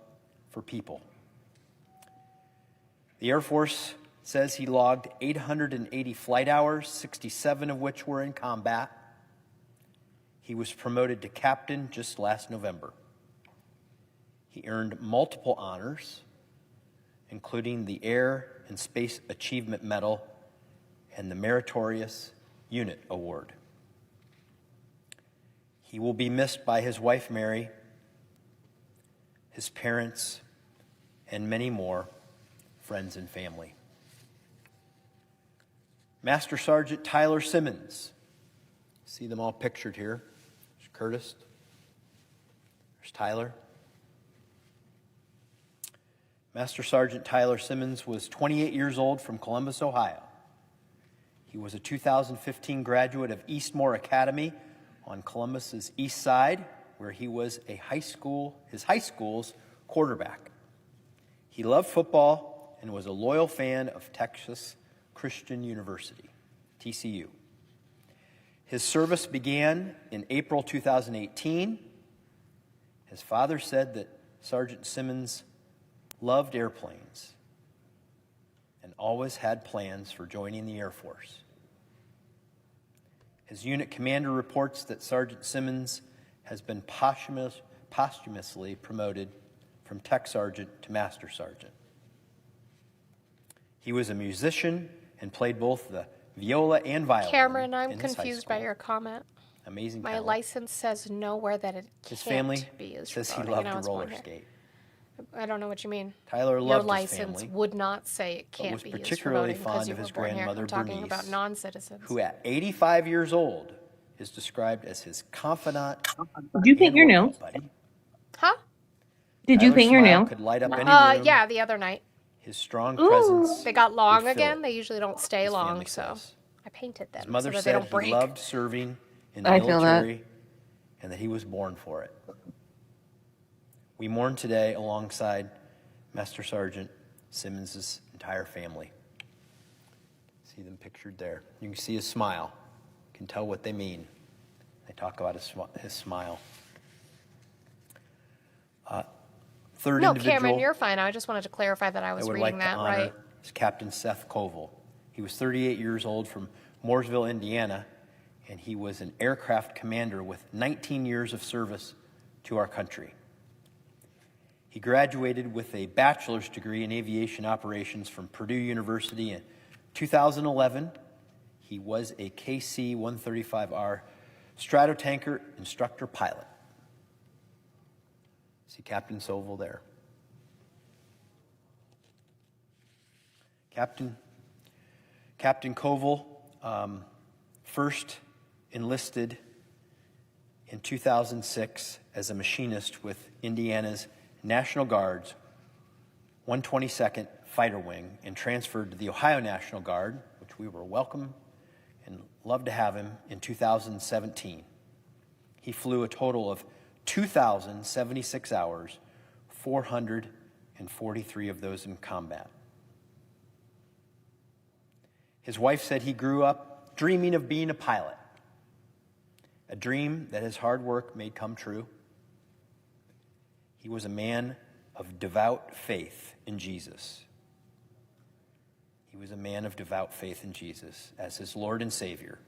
S5: for people. The Air Force says he logged 880 flight hours, 67 of which were in combat. He was promoted to captain just last November. He earned multiple honors, including the Air and Space Achievement Medal and the Meritorious Unit Award. He will be missed by his wife, Mary, his parents, and many more friends and family. Master Sergeant Tyler Simmons. See them all pictured here. There's Curtis. There's Tyler. Master Sergeant Tyler Simmons was 28 years old from Columbus, Ohio. He was a 2015 graduate of Eastmore Academy on Columbus's east side, where he was his high school's quarterback. He loved football and was a loyal fan of Texas Christian University, TCU. His service began in April 2018. His father said that Sergeant Simmons loved airplanes and always had plans for joining the Air Force. His unit commander reports that Sergeant Simmons has been posthumously promoted from tech sergeant to master sergeant. He was a musician and played both the viola and violin.
S2: Cameron, I'm
S5: in his high
S2: confused by
S5: school.
S2: your comment.
S5: Amazing
S2: My
S5: talent.
S2: license says nowhere that it
S5: His
S2: can't
S5: family
S2: be used
S5: says
S2: for
S5: he
S2: voting,
S5: loved
S2: and I
S5: to
S2: was
S5: roller
S2: born here.
S5: skate.
S2: I don't know what you mean.
S5: Tyler
S2: Your
S5: loved his
S2: license
S5: family,
S2: would not say it
S5: but
S2: can't
S5: was
S2: be used for
S5: particularly
S2: voting because
S5: fond
S2: you
S5: of
S2: were
S5: his
S2: born here.
S5: grandmother
S2: I'm talking
S5: Bernice,
S2: about non-citizens.
S5: who at 85 years old is described as his confidant
S4: Did you paint
S5: and
S4: your
S5: workout
S4: nails?
S5: buddy.
S2: Huh?
S4: Did you
S5: Tyler's
S4: paint your
S5: smile
S4: nails?
S5: could light up any room.
S2: Yeah, the other night.
S5: His strong
S4: Ooh.
S5: presence
S2: They got long
S5: would fill
S2: again.
S5: it,
S2: They usually don't stay
S5: his
S2: long,
S5: family
S2: so
S5: says.
S2: I painted them
S5: His mother
S2: so that they
S5: said
S2: don't
S5: he
S2: break.
S5: loved serving in the
S4: I feel that.
S5: military and that he was born for it. We mourn today alongside Master Sergeant Simmons' entire family. See them pictured there. You can see his smile. You can tell what they mean. They talk about his smile. Third
S2: No,
S5: individual
S2: Cameron, you're fine. I just wanted to clarify that I
S5: I
S2: was
S5: would
S2: reading
S5: like to
S2: that
S5: honor
S2: right.
S5: is Captain Seth Koval. He was 38 years old from Mooresville, Indiana, and he was an aircraft commander with 19 years of service to our country. He graduated with a bachelor's degree in aviation operations from Purdue University in 2011. He was a KC-135R Stratotanker instructor pilot. See Captain Koval there. Captain Koval first enlisted in 2006 as a machinist with Indiana's National Guard's 122nd Fighter Wing and transferred to the Ohio National Guard, which we were welcome and loved to have him, in 2017. He flew a total of 2,076 hours, 443 of those in combat. His wife said he grew up dreaming of being a pilot, a dream that his hard work made come true. He was a man of devout faith in Jesus. He was a man of devout faith in Jesus as his Lord and Savior.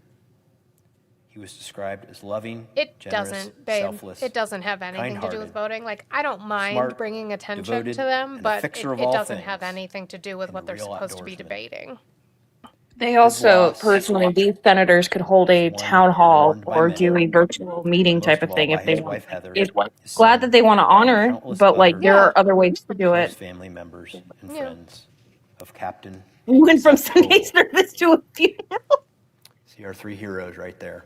S5: He was described as loving,
S2: It
S5: generous,
S2: doesn't, babe.
S5: selfless,
S2: It doesn't have anything to do with
S5: kind-hearted,
S2: voting. Like, I don't mind
S5: smart,
S2: bringing attention
S5: devoted,
S2: to them,
S5: and a
S2: but it,
S5: fixer of
S2: it
S5: all
S2: doesn't have
S5: things,
S2: anything to do with
S5: and
S2: what
S5: a
S2: they're
S5: real
S2: supposed to be
S5: outdoorsman.
S2: debating.
S4: They
S5: His
S4: also,
S5: loss
S4: personally, these senators could hold a
S5: is one
S4: town hall
S5: mourned by
S4: or do
S5: many,
S4: a virtual meeting
S5: but
S4: type
S5: most
S4: of
S5: of all
S4: thing
S5: by
S4: if they
S5: his
S4: want.
S5: wife Heather,
S4: It's
S5: his
S4: glad that
S5: son,
S4: they want to
S5: and
S4: honor,
S5: countless
S4: but like
S5: other
S4: there
S2: Yeah.
S4: are other ways to do
S5: close
S4: it.
S5: family members and
S2: Yeah.
S5: friends of Captain
S4: We went from
S5: Seth
S4: Sunday
S5: Koval.
S4: service to a funeral.
S5: See our three heroes right there.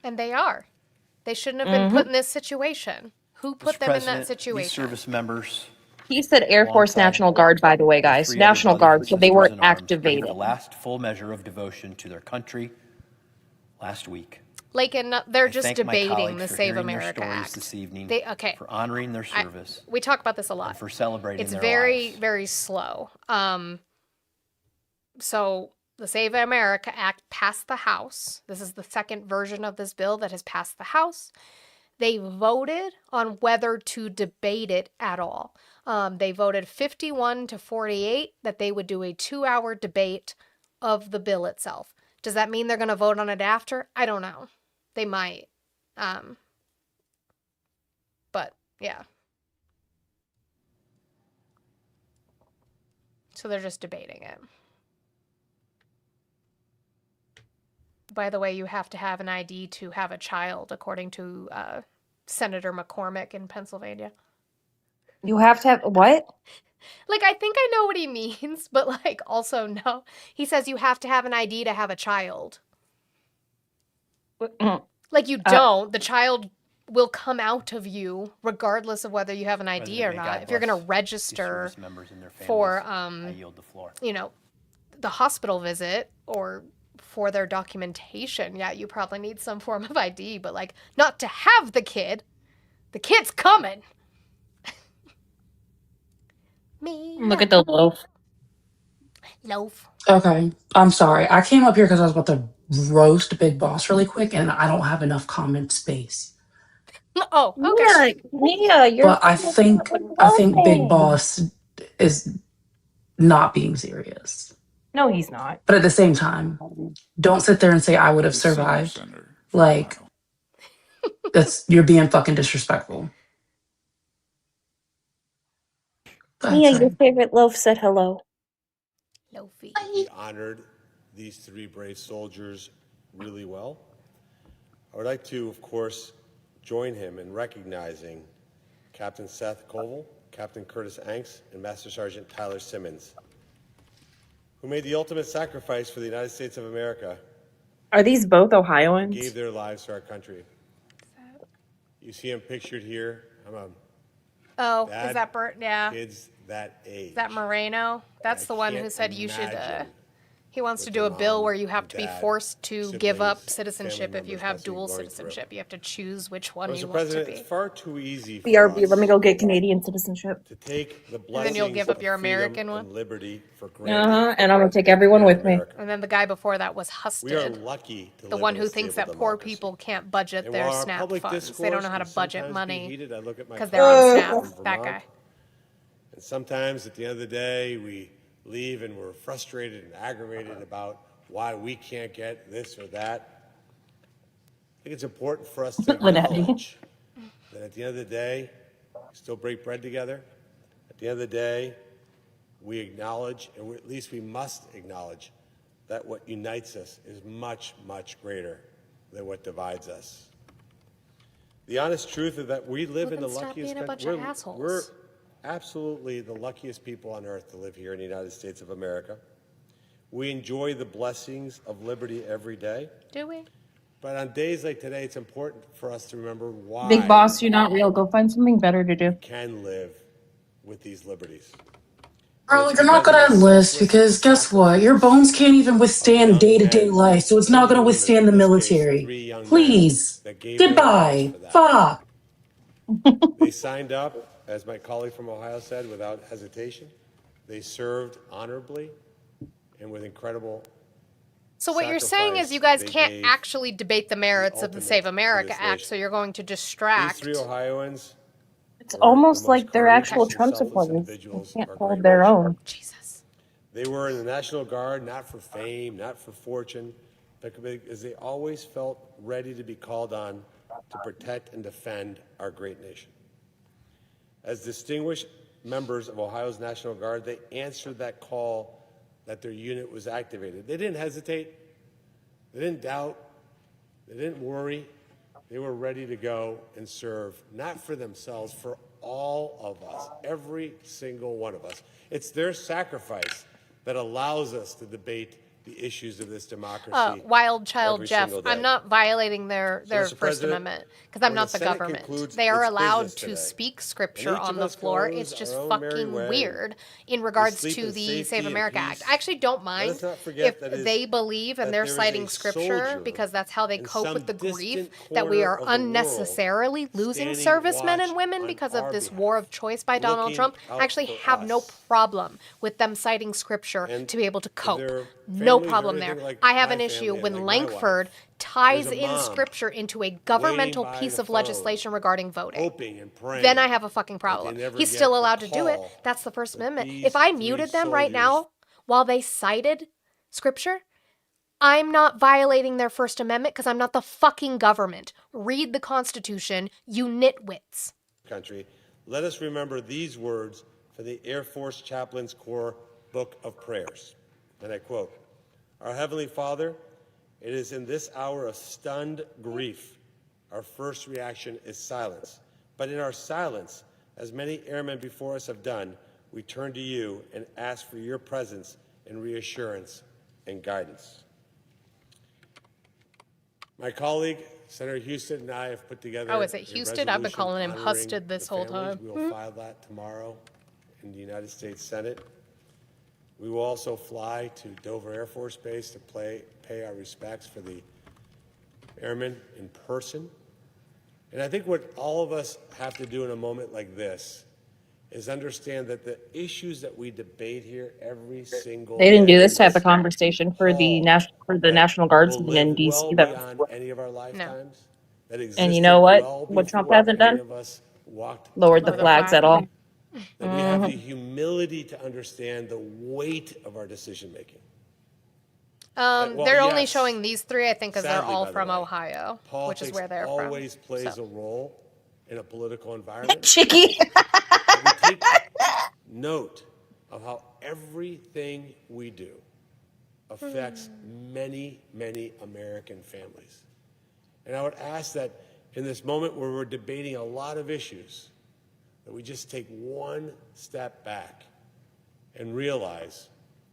S2: And they are. They shouldn't have been put in this situation. Who put
S5: Mr.
S2: them in that
S5: President, these
S2: situation?
S5: service members,
S4: He said Air Force
S5: alongside
S4: National Guard, by the way,
S5: their
S4: guys.
S5: three other
S4: National
S5: brothers and
S4: Guard, so they
S5: sisters
S4: weren't
S5: in arms, gave
S4: activated.
S5: the last full measure of devotion to their country last week.
S2: Like, and they're
S5: I
S2: just
S5: thank my
S2: debating
S5: colleagues
S2: the
S5: for
S2: Save
S5: hearing their
S2: America
S5: stories
S2: Act.
S5: this evening,
S2: Okay.
S5: for honoring their service,
S2: We talk about this a lot.
S5: and for celebrating
S2: It's
S5: their
S2: very,
S5: lives.
S2: very slow. So the Save America Act passed the House. This is the second version of this bill that has passed the House. They voted on whether to debate it at all. They voted 51 to 48 that they would do a 2-hour debate of the bill itself. Does that mean they're going to vote on it after? I don't know. They might. But yeah. So they're just debating it. By the way, you have to have an ID to have a child, according to Senator McCormick in Pennsylvania.
S4: You have to have what?
S2: Like, I think I know what he means, but like, also no. He says you have to have an ID to have a child. Like, you don't. The child will come out of you regardless of whether you have an ID or
S5: President, may
S2: not.
S5: God
S2: If you're going
S5: bless
S2: to
S5: these
S2: register
S5: service members and their
S2: for,
S5: families. I yield the floor.
S2: you know, the hospital visit or for their documentation, yeah, you probably need some form of ID, but like, not to have the kid. The kid's coming. Me.
S4: Look at the loaf.
S2: Loaf.
S6: Okay, I'm sorry. I came up here because I was about to roast Big Boss really quick, and I don't have enough comment space.
S2: Oh, okay.
S4: Mia, you're.
S6: But I think Big Boss is not being serious.
S4: No, he's not.
S6: But at the same time, don't sit there and say I would have survived. Like you're being fucking disrespectful. Go ahead,
S4: Mia, your
S6: Trey.
S4: favorite loaf said hello.
S2: Loafy.
S7: He honored these three brave soldiers really well. I would like to, of course, join him in recognizing Captain Seth Koval, Captain Curtis Anks, and Master Sergeant Tyler Simmons, who made the ultimate sacrifice for the United States of America,
S4: Are these both Ohioans?
S7: gave their lives to our country. You see him pictured here. I'm a
S2: Oh,
S7: dad,
S2: is that Bert? Yeah.
S7: kids that age.
S2: Is that Moreno? That's
S7: I
S2: the one who
S7: can't
S2: said you should.
S7: imagine
S2: He wants to
S7: what
S2: do
S7: the
S2: a bill
S7: mom,
S2: where you have to be
S7: dad,
S2: forced to give up
S7: siblings,
S2: citizenship
S7: family
S2: if you
S7: members
S2: have
S7: must be
S2: dual
S7: going through.
S2: citizenship. You have to choose which one
S7: Mr.
S2: you want to
S7: President,
S2: be.
S7: it's far too easy for
S4: BRB,
S7: us
S4: let me go get Canadian citizenship.
S7: to take the
S2: then
S7: blessings
S2: you'll give up
S7: of
S2: your
S7: freedom
S2: American one?
S7: and liberty for granted.
S4: And I'm gonna take everyone
S7: here in
S4: with me.
S7: America.
S2: And then the guy before that was
S7: We are
S2: Husted,
S7: lucky to
S2: the
S7: live
S2: one
S7: in
S2: who
S7: a
S2: thinks
S7: stable
S2: that poor
S7: democracy.
S2: people can't budget
S7: And
S2: their
S7: while our
S2: SNAP
S7: public
S2: funds. They don't know how to
S7: discourse
S2: budget
S7: can sometimes be
S2: money
S7: heated, I look at my
S2: because they're on
S7: colleagues
S2: SNAP.
S7: from
S2: That
S7: Vermont,
S2: guy.
S7: And sometimes at the end of the day, we leave and we're frustrated and aggravated about why we can't get this or that. I think it's important for us to
S4: Lynette.
S7: acknowledge that at the end of the day, we still break bread together. At the end of the day, we acknowledge, and at least we must acknowledge, that what unites us is much, much greater than what divides us. The honest truth is that we live
S2: Well,
S7: in the
S2: then stop
S7: luckiest
S2: being a bunch
S7: country.
S2: of assholes.
S7: We're absolutely the luckiest people on earth to live here in the United States of America. We enjoy the blessings of liberty every day.
S2: Do we?
S7: But on days like today, it's important for us to remember why
S4: Big Boss, you're not real. Go find something better to do.
S7: we can live with these liberties.
S6: Bro, you're not gonna enlist because guess what? Your bones can't even withstand day-to-day life, so it's not gonna withstand the military. Please. Goodbye. Fuck.
S7: They signed up, as my colleague from Ohio said, without hesitation. They served honorably and with incredible.
S2: So what you're saying is you guys
S7: They
S2: can't
S7: gave
S2: actually debate the merits of the
S7: ultimate
S2: Save
S7: to
S2: America
S7: this
S2: Act,
S7: nation.
S2: so you're going to
S7: These
S2: distract.
S7: three Ohioans
S4: It's
S7: were the
S4: almost
S7: most
S4: like they're
S7: courageous
S4: actual
S7: and
S4: Trump
S7: selfless
S4: supporters. They
S7: individuals
S4: can't
S7: our
S4: hold
S7: great
S4: their
S7: nation.
S4: own.
S2: Jesus.
S7: They were in the National Guard not for fame, not for fortune, but because they always felt ready to be called on to protect and defend our great nation. As distinguished members of Ohio's National Guard, they answered that call that their unit was activated. They didn't hesitate. They didn't doubt. They didn't worry. They were ready to go and serve, not for themselves, for all of us, every single one of us. It's their sacrifice that allows us to debate the issues of this democracy.
S2: Wild Child
S7: every
S2: Jeff,
S7: single day.
S2: I'm not violating their
S7: Mr.
S2: First
S7: President,
S2: Amendment because I'm
S7: when
S2: not
S7: the
S2: the
S7: Senate
S2: government.
S7: concludes
S2: They are
S7: its
S2: allowed
S7: business
S2: to
S7: today,
S2: speak
S7: and
S2: scripture
S7: each
S2: on
S7: of
S2: the
S7: us
S2: floor.
S7: goes
S2: It's just
S7: our own merry
S2: fucking
S7: way,
S2: weird in regards
S7: sleep
S2: to
S7: in
S2: the
S7: safety
S2: Save
S7: and
S2: America
S7: peace.
S2: Act. I actually don't
S7: Let
S2: mind
S7: us not
S2: if
S7: forget that
S2: they believe and they're
S7: there is
S2: citing
S7: a
S2: scripture
S7: soldier
S2: because that's how they
S7: in
S2: cope with
S7: some
S2: the grief
S7: distant
S2: that we
S7: corner
S2: are
S7: of the world
S2: unnecessarily losing
S7: standing
S2: servicemen
S7: watch
S2: and women
S7: on
S2: because of
S7: our
S2: this
S7: behalf,
S2: war of choice by Donald
S7: looking
S2: Trump. I
S7: out
S2: actually
S7: for
S2: have no
S7: us.
S2: problem with them citing scripture
S7: And
S2: to be able to
S7: if
S2: cope.
S7: their
S2: No
S7: families are
S2: problem there.
S7: anything like
S2: I have
S7: my
S2: an issue
S7: family and
S2: when
S7: like my
S2: Langford
S7: wife,
S2: ties
S7: there's a
S2: in
S7: mom
S2: scripture into a
S7: waiting
S2: governmental
S7: by
S2: piece
S7: the
S2: of
S7: phone,
S2: legislation regarding voting.
S7: hoping and praying
S2: Then I have a fucking
S7: that
S2: problem.
S7: they never
S2: He's
S7: get
S2: still
S7: the
S2: allowed to do it.
S7: call
S2: That's the First
S7: that
S2: Amendment.
S7: these
S2: If I
S7: three
S2: muted them right
S7: soldiers-
S2: now while they cited scripture, I'm not violating their First Amendment because I'm not the fucking government. Read the Constitution, you nitwits.
S7: country, let us remember these words from the Air Force Chaplains Corps Book of Prayers. And I quote, "Our Heavenly Father, it is in this hour of stunned grief, our first reaction is silence. But in our silence, as many airmen before us have done, we turn to you and ask for your presence and reassurance and guidance." My colleague, Senator Houston, and I have put together
S2: Oh, is it
S7: a
S2: Houston? I've been
S7: resolution
S2: calling him
S7: honoring
S2: Husted this
S7: the
S2: whole
S7: families.
S2: time.
S7: We will file that tomorrow in the United States Senate. We will also fly to Dover Air Force Base to pay our respects for the airmen in person. And I think what all of us have to do in a moment like this is understand that the issues that we debate here every single
S4: They didn't do
S7: day
S4: this type
S7: in
S4: of conversation for the
S7: hall that
S4: National
S7: will
S4: Guardsmen
S7: live
S4: in
S7: well
S4: DC.
S7: beyond any of our lifetimes, that existed
S4: And you know what?
S7: well
S4: What Trump
S7: before
S4: hasn't
S7: any
S4: done?
S7: of us walked
S4: Lowered the
S2: Lower the
S4: flags
S2: flag.
S4: at all.
S7: that we have the humility to understand the weight of our decision making. Well,
S2: They're only
S7: yes.
S2: showing these three, I think, because they're
S7: Sadly,
S2: all
S7: by the
S2: from
S7: way,
S2: Ohio, which is
S7: Politics
S2: where they're
S7: always
S2: from.
S7: plays
S2: So.
S7: a role in a political environment.
S4: Chicky.
S7: We take note of how everything we do affects many, many American families. And I would ask that in this moment where we're debating a lot of issues, that we just take one step back and realize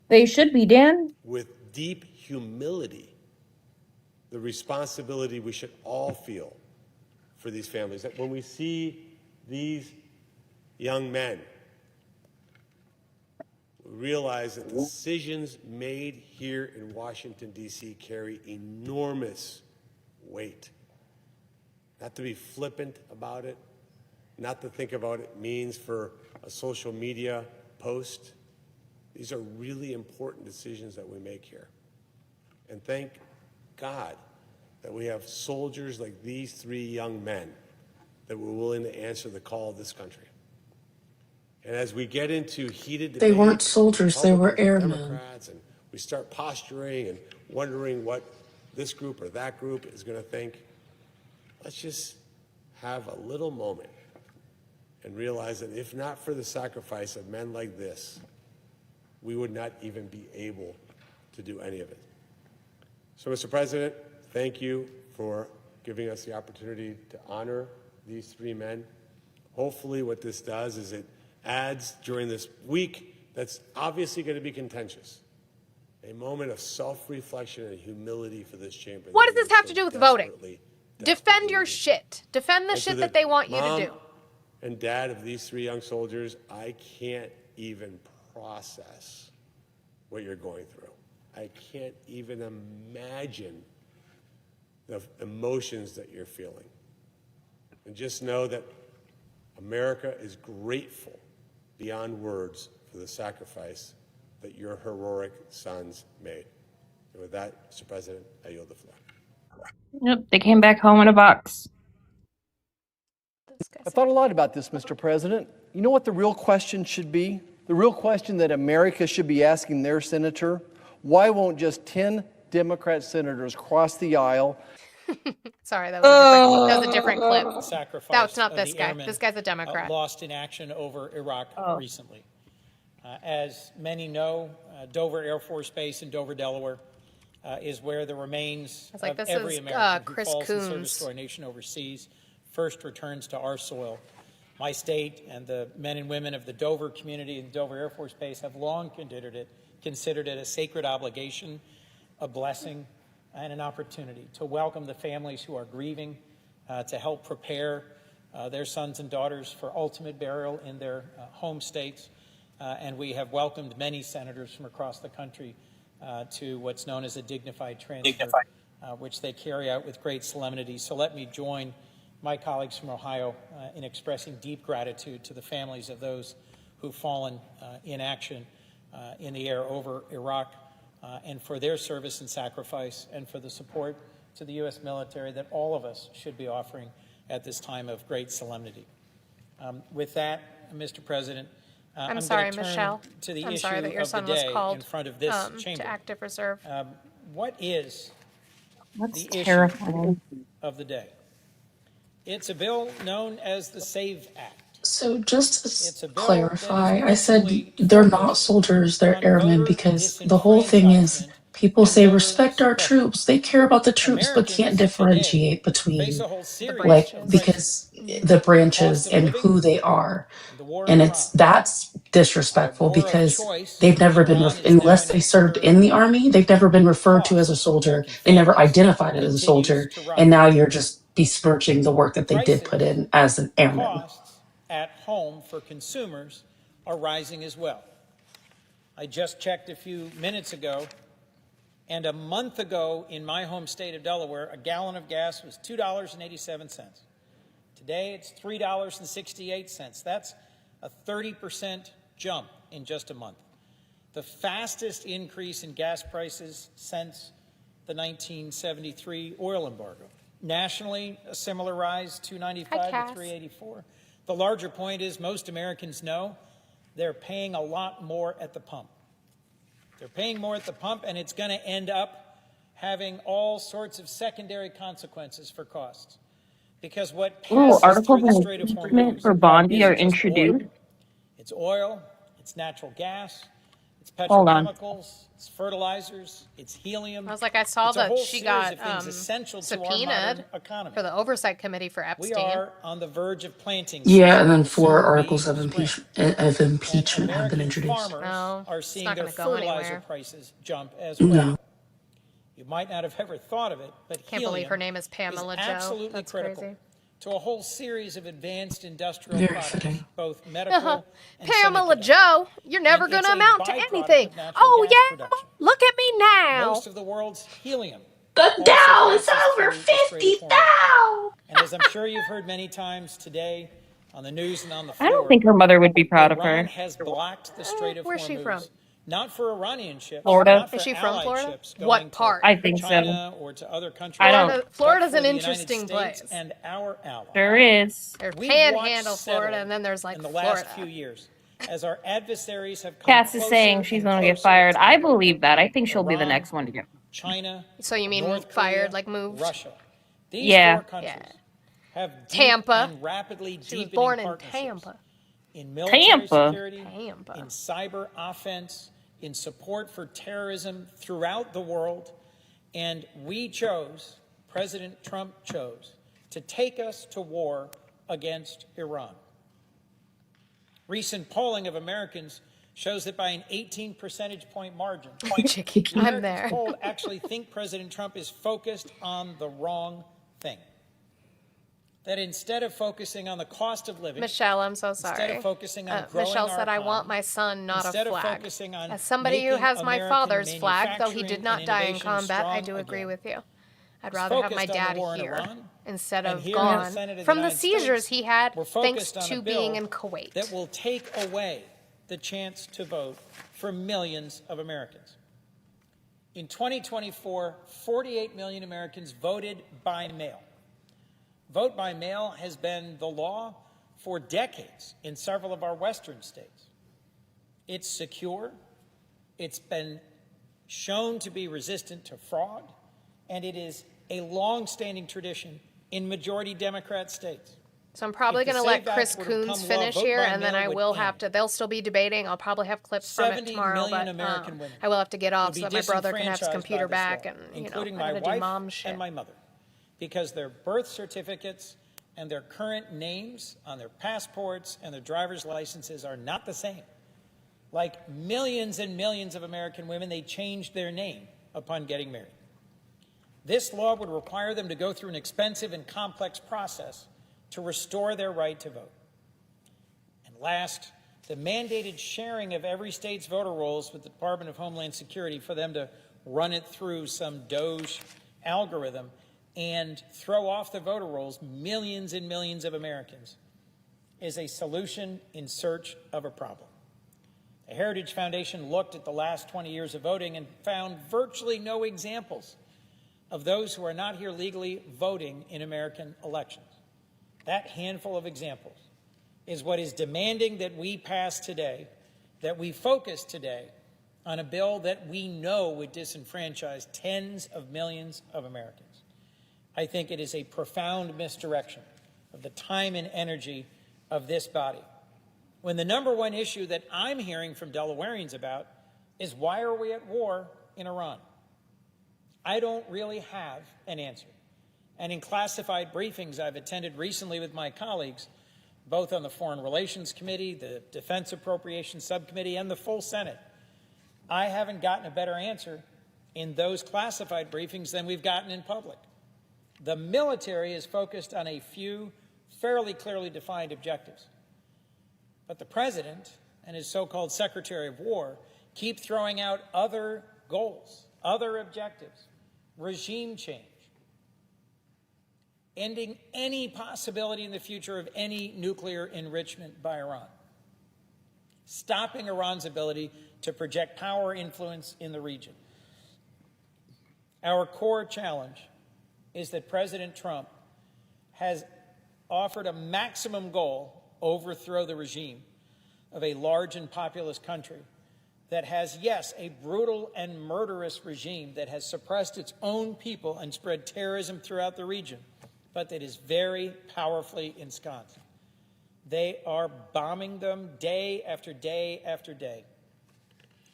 S4: They should be, Dan.
S7: with deep humility the responsibility we should all feel for these families. That when we see these young men, we realize that decisions made here in Washington, D.C. carry enormous weight. Not to be flippant about it, not to think about what it means for a social media post. These are really important decisions that we make here. And thank God that we have soldiers like these three young men that were willing to answer the call of this country. And as we get into heated
S6: They
S7: debate,
S6: weren't soldiers, they were
S7: Republicans and
S6: airmen.
S7: Democrats, and we start posturing and wondering what this group or that group is going to think, let's just have a little moment and realize that if not for the sacrifice of men like this, we would not even be able to do any of it. So, Mr. President, thank you for giving us the opportunity to honor these three men. Hopefully what this does is it adds during this week that's obviously going to be contentious, a moment of self-reflection and humility for this chamber.
S2: What
S7: that
S2: does this
S7: we
S2: have
S7: so
S2: to do with voting?
S7: desperately
S2: Defend your
S7: need.
S2: shit. Defend the
S7: And to
S2: shit that they want you to
S7: mom
S2: do.
S7: and dad of these three young soldiers, I can't even process what you're going through. I can't even imagine the emotions that you're feeling. And just know that America is grateful beyond words for the sacrifice that your heroic sons made. And with that, Mr. President, I yield the floor.
S4: Yep, they came back home in a box.
S2: This guy. guess.
S8: I thought a lot about this, Mr. President. You know what the real question should be? The real question that America should be asking their senator? Why won't just 10 Democrat senators cross the aisle?
S2: Sorry, that was a different clip.
S9: Sacrifice
S2: That's not
S9: of
S2: this
S9: the
S2: guy.
S9: airmen,
S2: This guy's a Democrat.
S9: lost in action over Iraq
S4: Oh.
S9: recently. As many know, Dover Air Force Base in Dover, Delaware, is where the remains
S2: I was like,
S9: of
S2: this
S9: every
S2: is,
S9: American who
S2: Chris
S9: falls in service
S2: Coons.
S9: to our nation overseas first returns to our soil. My state and the men and women of the Dover community and Dover Air Force Base have long considered it a sacred obligation, a blessing, and an opportunity to welcome the families who are grieving, to help prepare their sons and daughters for ultimate burial in their home states. And we have welcomed many senators from across the country to what's known as a dignified transfer, which they carry out with great solemnity. So let me join my colleagues from Ohio in expressing deep gratitude to the families of those who've fallen in action in the air over Iraq, and for their service and sacrifice, and for the support to the U.S. military that all of us should be offering at this time of great solemnity. With that, Mr. President,
S2: I'm sorry,
S9: gonna turn
S2: Michelle.
S9: to the
S2: I'm
S9: issue
S2: sorry that your
S9: of
S2: son
S9: the
S2: was
S9: day
S2: called
S9: in front of this chamber.
S2: to active reserve.
S9: What is
S6: That's
S9: the issue
S6: terrifying.
S9: of the day? It's a bill known as the SAVE Act.
S6: So just to
S9: It's a bill
S6: clarify,
S9: that
S6: I
S9: is
S6: said
S9: ultimately
S6: they're not
S9: focused
S6: soldiers, they're
S9: on
S6: airmen,
S9: voter
S6: because the whole thing is
S9: disenfranchisement
S6: people
S9: and
S6: say
S9: voter
S6: respect our
S9: suppression.
S6: troops. They care about the troops, but can't
S9: Americans today
S6: differentiate
S9: face
S6: between
S9: a whole series
S6: like
S9: of
S2: branches.
S9: crises.
S6: because the
S9: The cost
S6: branches
S9: of
S6: and
S9: living,
S6: who they are.
S9: the war in
S6: And
S9: Iran.
S6: that's
S9: Our
S6: disrespectful
S9: war of
S6: because
S9: choice
S6: they've
S9: in
S6: never been,
S9: Iran is now
S6: unless
S9: in
S6: they
S9: its
S6: served
S9: third
S6: in the
S9: year.
S6: army, they've never been
S9: The
S6: referred to as a
S9: cost of
S6: soldier.
S9: American
S6: They never
S9: families
S6: identified it as a
S9: continues
S6: soldier.
S9: to rise.
S6: And now you're just besmirching the work that they did put
S9: Prices,
S6: in as an airman.
S9: costs at home for consumers are rising as well. I just checked a few minutes ago, and a month ago in my home state of Delaware, a gallon of gas was $2.87. Today it's $3.68. That's a 30% jump in just a month. The fastest increase in gas prices since the 1973 oil embargo. Nationally, a similar rise, $2.95 to $3.84. The larger point is most Americans know they're paying a lot more at the pump. They're paying more at the pump, and it's going to end up having all sorts of secondary consequences for costs. Because what passes
S10: Articles
S9: through the
S10: of
S9: Strait of
S10: impeachment
S9: Hormuz
S10: for Bondi are
S9: isn't just oil.
S10: introduced.
S9: It's oil, it's natural gas, it's
S10: Hold on.
S9: petrochemicals, it's fertilizers, it's helium.
S2: I was like, I saw
S9: It's a
S2: that
S9: whole
S2: she
S9: series
S2: got
S9: of things essential to our
S2: subpoenaed
S9: modern economy.
S2: for the oversight committee for
S9: We
S2: Epstein.
S9: are on the verge of planting
S6: Yeah,
S9: season.
S6: and then
S9: Will
S6: 4
S9: soon be
S6: articles of
S9: spring.
S6: impeachment
S9: And
S6: have been
S9: American
S6: introduced.
S9: farmers
S2: No,
S9: are
S2: it's
S9: seeing
S2: not
S9: their
S2: gonna go
S9: fertilizer
S2: anywhere.
S9: prices jump as well.
S6: No.
S9: You might not have ever thought of it, but
S2: Can't believe her name is Pamela Joe.
S9: absolutely
S2: That's
S9: critical
S2: crazy.
S9: to a whole series of advanced industrial
S6: Very
S9: products,
S6: fitting.
S9: both medical and
S2: Pamela
S9: semiconductor.
S2: Joe, you're never
S9: And
S2: going
S9: it's
S2: to
S9: a
S2: amount to
S9: byproduct
S2: anything.
S9: of natural
S2: Oh,
S9: gas
S2: yeah?
S9: production.
S2: Look at me now.
S9: Most of the world's helium
S6: The
S9: also
S6: Dow is
S9: passes
S6: over
S9: through the Strait of
S6: 50,000.
S9: Hormuz. And as I'm sure you've heard many times today on the news and on the floor,
S10: I don't think her mother would be proud of
S9: Iran
S10: her.
S9: has blocked the Strait of
S2: Where's
S9: Hormuz.
S2: she from?
S9: Not for Iranian ships,
S10: Florida.
S9: not for
S2: Is she from
S9: allied
S2: Florida?
S9: ships
S2: What
S9: going to
S2: part?
S10: I think so.
S9: China or to other countries.
S10: I don't-
S2: Florida's
S9: but
S2: an
S9: for the United
S2: interesting
S9: States
S2: place.
S9: and our allies.
S10: There is.
S2: There's
S9: We've
S2: Panhandle,
S9: watched
S2: Florida,
S9: settle
S2: and then there's like
S9: in the last
S2: Florida.
S9: few years as our adversaries have come
S10: Cass is
S9: closer
S10: saying she's
S9: and
S10: going to get
S9: closer
S10: fired. I
S9: together.
S10: believe that. I think she'll be the
S9: Iran,
S10: next one to get.
S9: China,
S2: So you mean
S9: North
S2: fired,
S9: Korea,
S2: like moved?
S9: Russia. These
S10: Yeah.
S9: four countries have deep
S2: Tampa.
S9: and rapidly
S2: She was
S9: deepening
S2: born in
S9: partnerships
S2: Tampa.
S9: in military
S10: Tampa?
S9: security,
S2: Tampa.
S9: in cyber offense, in support for terrorism throughout the world. And we chose, President Trump chose, to take us to war against Iran. Recent polling of Americans shows that by an 18 percentage point margin,
S2: Chicky, I'm
S9: Americans
S2: there.
S9: polled actually think President Trump is focused on the wrong thing. That instead of focusing on the cost of living,
S2: Michelle, I'm so
S9: instead
S2: sorry.
S9: of focusing on growing
S2: Michelle
S9: our
S2: said, I want
S9: economy,
S2: my son, not a
S9: instead of
S2: flag.
S9: focusing on
S2: As somebody who
S9: making
S2: has my
S9: American
S2: father's flag, though he did
S9: manufacturing
S2: not
S9: and
S2: die in
S9: innovation
S2: combat, I
S9: strong
S2: do agree
S9: again.
S2: with you. I'd
S9: It's
S2: rather have my
S9: focused on the
S2: dad
S9: war in
S2: here
S9: Iran,
S2: instead
S9: and
S2: of
S9: here in the
S2: gone
S9: Senate of the
S2: from the
S9: United
S2: seizures
S9: States,
S2: he had
S9: we're
S2: thanks
S9: focused on a
S2: to
S9: bill
S2: being in Kuwait.
S9: that will take away the chance to vote for millions of Americans. In 2024, 48 million Americans voted by mail. Vote by mail has been the law for decades in several of our western states. It's secure, it's been shown to be resistant to fraud, and it is a long-standing tradition in majority Democrat states.
S2: So I'm probably
S9: If the
S2: going to let
S9: SAVE Act
S2: Chris
S9: were to become
S2: Coons
S9: law,
S2: finish
S9: vote
S2: here,
S9: by
S2: and then
S9: mail
S2: I
S9: would
S2: will have
S9: end.
S2: to. They'll still be debating. I'll probably have clips from it
S9: 70
S2: tomorrow,
S9: million
S2: but
S9: American women
S2: I will have to get off so
S9: will
S2: that
S9: be
S2: my brother can have his
S9: disenfranchised
S2: computer
S9: by this
S2: back,
S9: law,
S2: and
S9: including
S2: I
S9: my
S2: gotta do
S9: wife
S2: mom shit.
S9: and my mother, because their birth certificates and their current names on their passports and their driver's licenses are not the same. Like millions and millions of American women, they changed their name upon getting married. This law would require them to go through an expensive and complex process to restore their right to vote. And last, the mandated sharing of every state's voter rolls with the Department of Homeland Security for them to run it through some Doge algorithm and throw off the voter rolls millions and millions of Americans is a solution in search of a problem. The Heritage Foundation looked at the last 20 years of voting and found virtually no examples of those who are not here legally voting in American elections. That handful of examples is what is demanding that we pass today, that we focus today on a bill that we know would disenfranchise tens of millions of Americans. I think it is a profound misdirection of the time and energy of this body, when the number one issue that I'm hearing from Delawareans about is why are we at war in Iran? I don't really have an answer. And in classified briefings I've attended recently with my colleagues, both on the Foreign Relations Committee, the Defense Appropriations Subcommittee, and the full Senate, I haven't gotten a better answer in those classified briefings than we've gotten in public. The military is focused on a few fairly clearly defined objectives. But the president and his so-called Secretary of War keep throwing out other goals, other objectives, regime change, ending any possibility in the future of any nuclear enrichment by Iran, stopping Iran's ability to project power influence in the region. Our core challenge is that President Trump has offered a maximum goal, overthrow the regime of a large and populous country that has, yes, a brutal and murderous regime that has suppressed its own people and spread terrorism throughout the region, but that is very powerfully ensconced. They are bombing them day after day after day.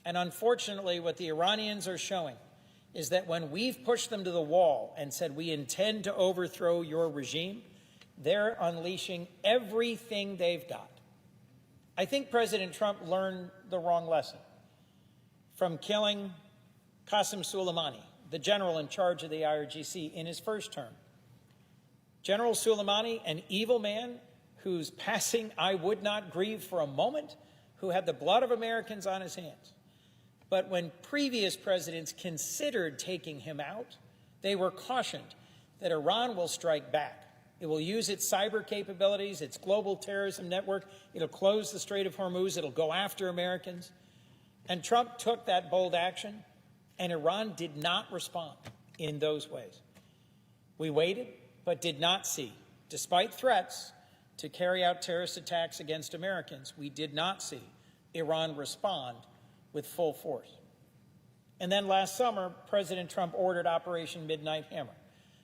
S9: And unfortunately, what the Iranians are showing is that when we've pushed them to the wall and said we intend to overthrow your regime, they're unleashing everything they've got. I think President Trump learned the wrong lesson from killing Qasem Soleimani, the general in charge of the IRGC, in his first term. General Soleimani, an evil man whose passing I would not grieve for a moment, who had the blood of Americans on his hands. But when previous presidents considered taking him out, they were cautioned that Iran will strike back. It will use its cyber capabilities, its global terrorism network. It'll close the Strait of Hormuz. It'll go after Americans. And Trump took that bold action, and Iran did not respond in those ways. We waited, but did not see. Despite threats to carry out terrorist attacks against Americans, we did not see Iran respond with full force. And then last summer, President Trump ordered Operation Midnight Hammer,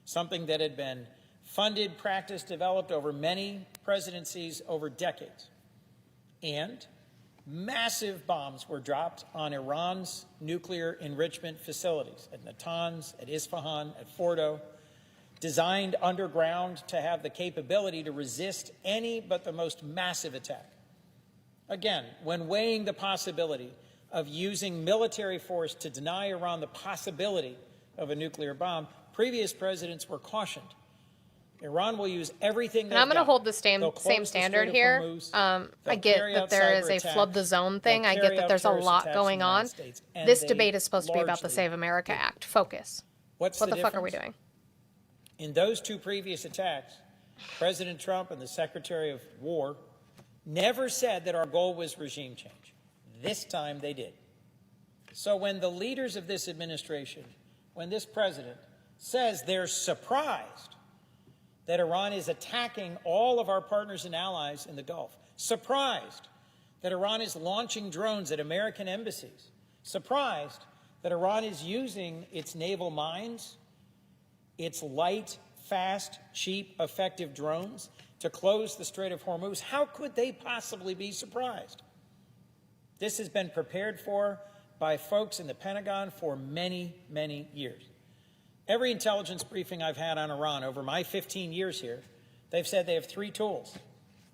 S9: something that had been funded, practiced, developed over many presidencies, over decades. And massive bombs were dropped on Iran's nuclear enrichment facilities at Natanz, at Isfahan, at Fordo, designed underground to have the capability to resist any but the most massive attack. Again, when weighing the possibility of using military force to deny Iran the possibility of a nuclear bomb, previous presidents were cautioned. Iran will use everything.
S2: And I'm going to hold the same standard here. I get that there is a flood the zone thing. I get that there's a lot going on. This debate is supposed to be about the Save America Act. Focus. What the fuck are we doing?
S9: In those two previous attacks, President Trump and the Secretary of War never said that our goal was regime change. This time they did. So when the leaders of this administration, when this president says they're surprised that Iran is attacking all of our partners and allies in the Gulf, surprised that Iran is launching drones at American embassies, surprised that Iran is using its naval mines, its light, fast, cheap, effective drones to close the Strait of Hormuz. How could they possibly be surprised? This has been prepared for by folks in the Pentagon for many, many years. Every intelligence briefing I've had on Iran over my 15 years here, they've said they have 3 tools.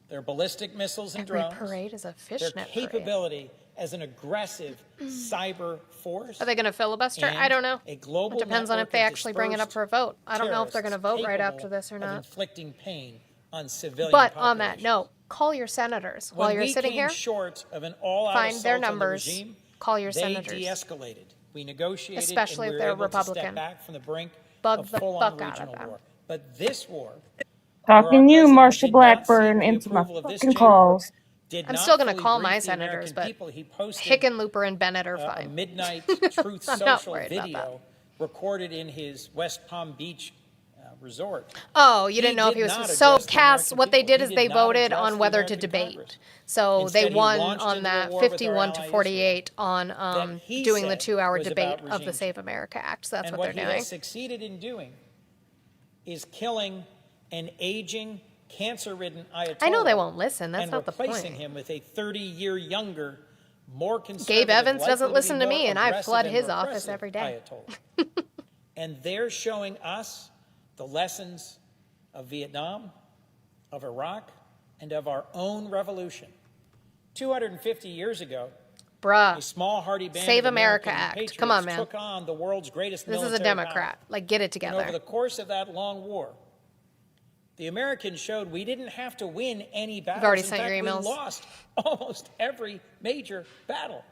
S9: Their ballistic missiles and
S2: Every
S9: drones,
S2: parade is a
S9: their
S2: fishnet parade.
S9: capability as an aggressive cyber force.
S2: Are they going to filibuster? I
S9: and
S2: don't know.
S9: a global
S2: It depends on if
S9: network
S2: they
S9: of
S2: actually bring it up
S9: dispersed
S2: for a vote. I don't know if they're going to vote right
S9: terrorists
S2: after this or
S9: capable of
S2: not.
S9: inflicting pain on civilian
S2: But on that
S9: populations.
S2: note, call your senators while
S9: When
S2: you're
S9: we
S2: sitting
S9: came
S2: here.
S9: short of an all-out
S2: Find their
S9: assault on the
S2: numbers,
S9: regime,
S2: call your
S9: they
S2: senators.
S9: de-escalated. We negotiated,
S2: Especially
S9: and
S2: if
S9: we were
S2: they're
S9: able to step
S2: Republican.
S9: back from the brink
S2: Bug
S9: of
S2: the
S9: full-on
S2: fuck out of
S9: regional
S2: them.
S9: war. But this war,
S10: Talking
S9: where
S10: you,
S9: our
S10: Marsha
S9: president did not
S10: Blackburn,
S9: seek the
S10: into my
S9: approval of this
S10: fucking
S9: chamber,
S10: calls.
S9: did
S2: I'm
S9: not
S2: still going to
S9: fully
S2: call
S9: brief
S2: my
S9: the
S2: senators,
S9: American
S2: but
S9: people. He posted
S2: Hickenlooper and Bennett are
S9: a
S2: fine.
S9: midnight Truth
S2: I'm not
S9: Social
S2: worried about
S9: video recorded in his West Palm Beach resort.
S2: Oh, you didn't know if
S9: did
S2: he was.
S9: not
S2: So
S9: address the
S2: Cass,
S9: American
S2: what they
S9: people.
S2: did
S9: He
S2: is
S9: did
S2: they
S9: not
S2: voted
S9: address
S2: on
S9: the
S2: whether to
S9: American
S2: debate.
S9: Congress.
S2: So
S9: Instead,
S2: they
S9: he
S2: won
S9: launched
S2: on
S9: into a
S2: that
S9: war with our
S2: 51 to
S9: ally
S2: 48 on
S9: that he
S2: doing the
S9: said
S2: 2-hour
S9: was
S2: debate
S9: about
S2: of the
S9: regime
S2: Save America Act. So that's
S9: and
S2: what they're
S9: he
S2: doing.
S9: has succeeded in doing is killing an aging, cancer-ridden Ayatollah.
S2: I know they won't listen. That's
S9: and
S2: not the
S9: replacing
S2: point.
S9: him with a 30-year younger, more conservative,
S2: Gabe Evans
S9: likely
S2: doesn't
S9: be
S2: listen to
S9: more
S2: me, and I've
S9: aggressive
S2: flooded
S9: and
S2: his office
S9: repressive
S2: every day.
S9: Ayatollah. And they're showing us the lessons of Vietnam, of Iraq, and of our own revolution. 250 years ago, a
S2: Bruh,
S9: small hardy band
S2: Save
S9: of
S2: America
S9: American
S2: Act.
S9: patriots
S2: Come on, man.
S9: took on the world's greatest
S2: this is
S9: military
S2: a Democrat.
S9: power.
S2: Like, get it
S9: And over the
S2: together.
S9: course of that long war, the Americans showed we didn't have to win any battles.
S2: already
S9: In
S2: sent
S9: fact,
S2: your emails.
S9: we lost almost every major battle.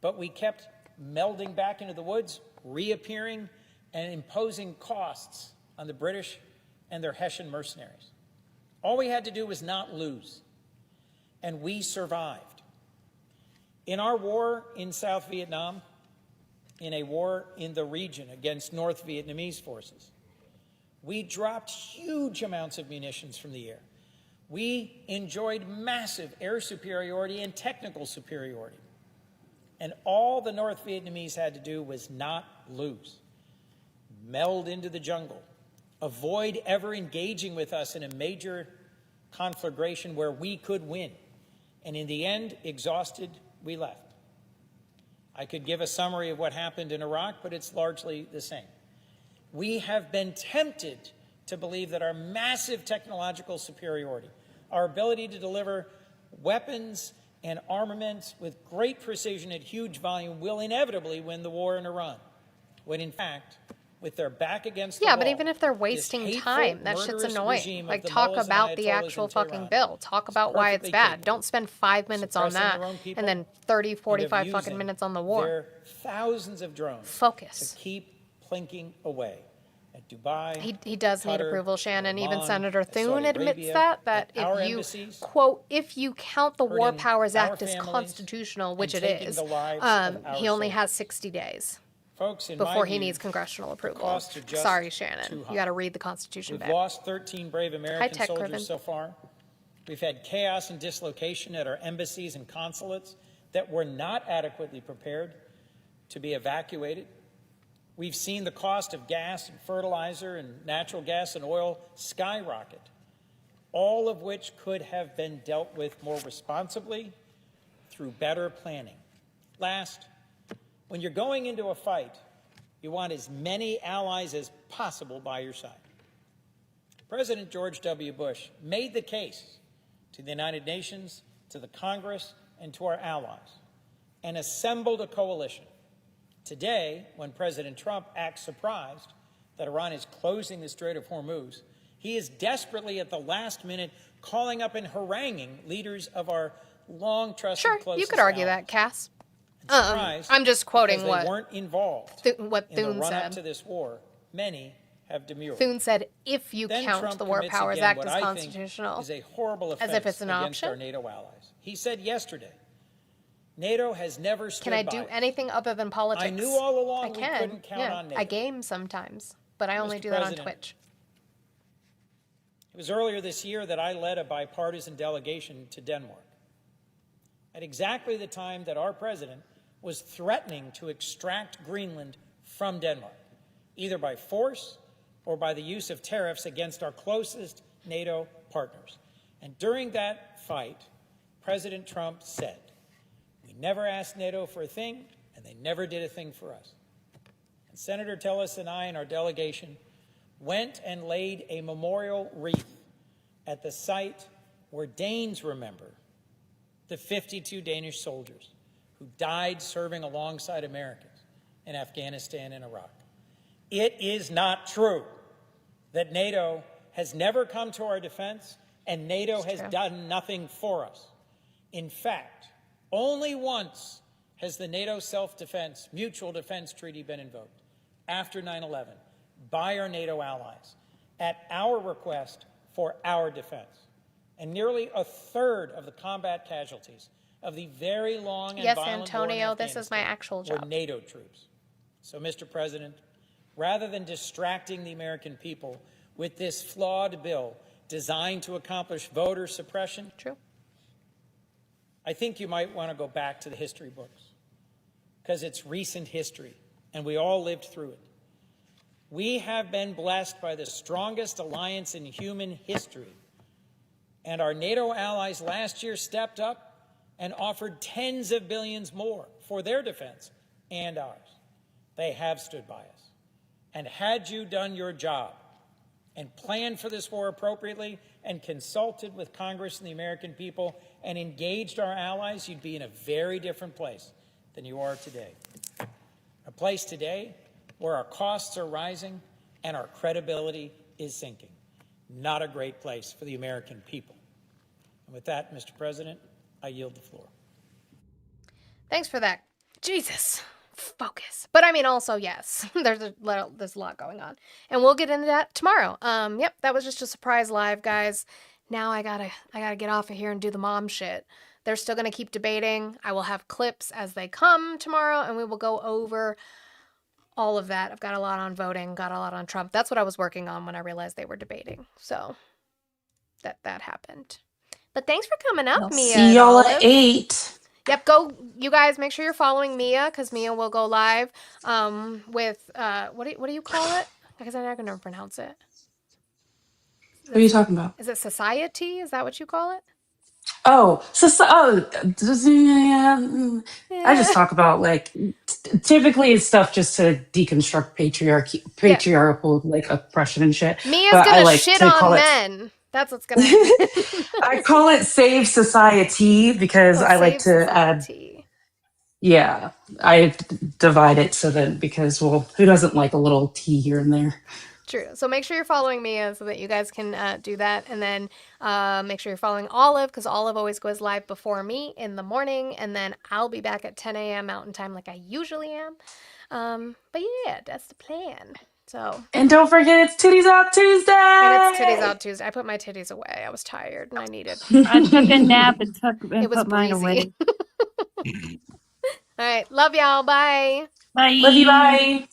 S9: But we kept melding back into the woods, reappearing, and imposing costs on the British and their Hessian mercenaries. All we had to do was not lose, and we survived. In our war in South Vietnam, in a war in the region against North Vietnamese forces, we dropped huge amounts of munitions from the air. We enjoyed massive air superiority and technical superiority. And all the North Vietnamese had to do was not lose, meld into the jungle, avoid ever engaging with us in a major conflagration where we could win. And in the end, exhausted, we left. I could give a summary of what happened in Iraq, but it's largely the same. We have been tempted to believe that our massive technological superiority, our ability to deliver weapons and armaments with great precision at huge volume will inevitably win the war in Iran, when in fact, with their back against the
S2: Yeah,
S9: wall,
S2: but even if they're
S9: this
S2: wasting
S9: hateful,
S2: time, that shit's
S9: murderous
S2: annoying.
S9: regime of
S2: Like,
S9: the
S2: talk
S9: mullahs and
S2: about the
S9: ayatollahs
S2: actual
S9: in
S2: fucking
S9: Tehran
S2: bill. Talk
S9: is
S2: about why it's
S9: perfectly
S2: bad.
S9: capable
S2: Don't spend 5 minutes on
S9: suppressing
S2: that
S9: their own people
S2: and then 30,
S9: and of
S2: 45 fucking
S9: using
S2: minutes on the war.
S9: their thousands of drones
S2: Focus.
S9: to keep plinking away at Dubai.
S2: He does need
S9: Qatar,
S2: approval, Shannon. Even
S9: Oman,
S2: Senator
S9: at Saudi
S2: Thune admits
S9: Arabia,
S2: that
S9: at our
S2: if you,
S9: embassies,
S2: quote, if you count the War
S9: hurting
S2: Powers
S9: our
S2: Act as
S9: families
S2: constitutional, which
S9: and
S2: it
S9: taking
S2: is,
S9: the lives of our
S2: he only
S9: soldiers.
S2: has 60 days
S9: Folks, in
S2: before
S9: my
S2: he
S9: view,
S2: needs congressional approval.
S9: costs are just
S2: Sorry,
S9: too
S2: Shannon.
S9: high.
S2: You got to read the Constitution
S9: We've
S2: back.
S9: lost 13 brave American
S2: Tech
S9: soldiers
S2: Griffin.
S9: so far. We've had chaos and dislocation at our embassies and consulates that were not adequately prepared to be evacuated. We've seen the cost of gas and fertilizer and natural gas and oil skyrocket, all of which could have been dealt with more responsibly through better planning. Last, when you're going into a fight, you want as many allies as possible by your side. President George W. Bush made the case to the United Nations, to the Congress, and to our allies, and assembled a coalition. Today, when President Trump acts surprised that Iran is closing the Strait of Hormuz, he is desperately at the last minute calling up and haranguing leaders of our long trusted
S2: Sure,
S9: closest
S2: you could argue
S9: allies.
S2: that, Cass.
S9: Surprised
S2: I'm just quoting
S9: because
S2: what
S9: they weren't involved
S2: what
S9: in the
S2: Thune
S9: run-up
S2: said.
S9: to this war. Many have demurred.
S2: Thune said, if you
S9: Then
S2: count
S9: Trump
S2: the War
S9: commits
S2: Powers
S9: again
S2: Act
S9: what
S2: as
S9: I think
S2: constitutional,
S9: is a horrible
S2: as if
S9: offense
S2: it's an
S9: against
S2: option.
S9: our NATO allies. He said yesterday, NATO has never stood
S2: Can I
S9: by
S2: do
S9: us.
S2: anything other than politics?
S9: I knew all along
S2: I
S9: we
S2: can.
S9: couldn't count
S2: Yeah.
S9: on NATO.
S2: I game sometimes, but I only
S9: Mr.
S2: do that on
S9: President,
S2: Twitch.
S9: It was earlier this year that I led a bipartisan delegation to Denmark, at exactly the time that our president was threatening to extract Greenland from Denmark, either by force or by the use of tariffs against our closest NATO partners. And during that fight, President Trump said, "We never asked NATO for a thing, and they never did a thing for us." And Senator Tillis and I and our delegation went and laid a memorial wreath at the site where Danes remember the 52 Danish soldiers who died serving alongside Americans in Afghanistan and Iraq. It is not true that NATO has never come to our defense and NATO has done nothing for us. In fact, only once has the NATO self-defense, mutual defense treaty been invoked, after 9/11, by our NATO allies, at our request for our defense. And nearly a third of the combat casualties of the very long and
S2: Yes,
S9: violent
S2: Antonio,
S9: war in
S2: this is my
S9: Afghanistan
S2: actual
S9: were
S2: job.
S9: NATO troops. So, Mr. President, rather than distracting the American people with this flawed bill designed to accomplish voter suppression,
S2: True.
S9: I think you might want to go back to the history books, because it's recent history, and we all lived through it. We have been blessed by the strongest alliance in human history, and our NATO allies last year stepped up and offered tens of billions more for their defense and ours. They have stood by us. And had you done your job and planned for this war appropriately and consulted with Congress and the American people and engaged our allies, you'd be in a very different place than you are today. A place today where our costs are rising and our credibility is sinking. Not a great place for the American people. And with that, Mr. President, I yield the floor.
S2: Thanks for that. Jesus. Focus. But I mean, also, yes, there's a lot going on. And we'll get into that tomorrow. Yep, that was just a surprise live, guys. Now I gotta get off of here and do the mom shit. They're still gonna keep debating. I will have clips as they come tomorrow, and we will go over all of that. I've got a lot on voting, got a lot on Trump. That's what I was working on when I realized they were debating. So that happened. But thanks for coming up, Mia.
S6: See y'all
S2: and
S6: at
S2: Olive.
S6: 8.
S2: Yep, go, you guys, make sure you're following Mia, because Mia will go live with, what do you call it? Because I'm not going to pronounce it.
S6: What are you talking about?
S2: Is it Society? Is that what you call it?
S6: Oh, I just talk about like typically it's stuff just to deconstruct patriarchal like oppression and shit.
S2: Mia's
S6: But I
S2: going to
S6: like
S2: shit
S6: to
S2: on
S6: call it.
S2: men. That's what's going to happen.
S6: I call it Save Society because I like
S2: Save
S6: to add.
S2: Society.
S6: Yeah, I divide it so that because well, who doesn't like a little tea here and there?
S2: True. So make sure you're following Mia so that you guys can do that. And then make sure you're following Olive, because Olive always goes live before me in the morning. And then I'll be back at 10 a.m. Mountain Time like I usually am. But yeah, that's the plan. So.
S6: And don't forget, it's Titties Out Tuesday!
S2: And it's Titties Out Tuesday. I put my titties away. I was tired and I needed.
S10: I took a nap and
S2: It was
S10: put mine
S2: breezy.
S10: away.
S2: All right. Love y'all. Bye.
S10: Bye.
S6: Love you, bye!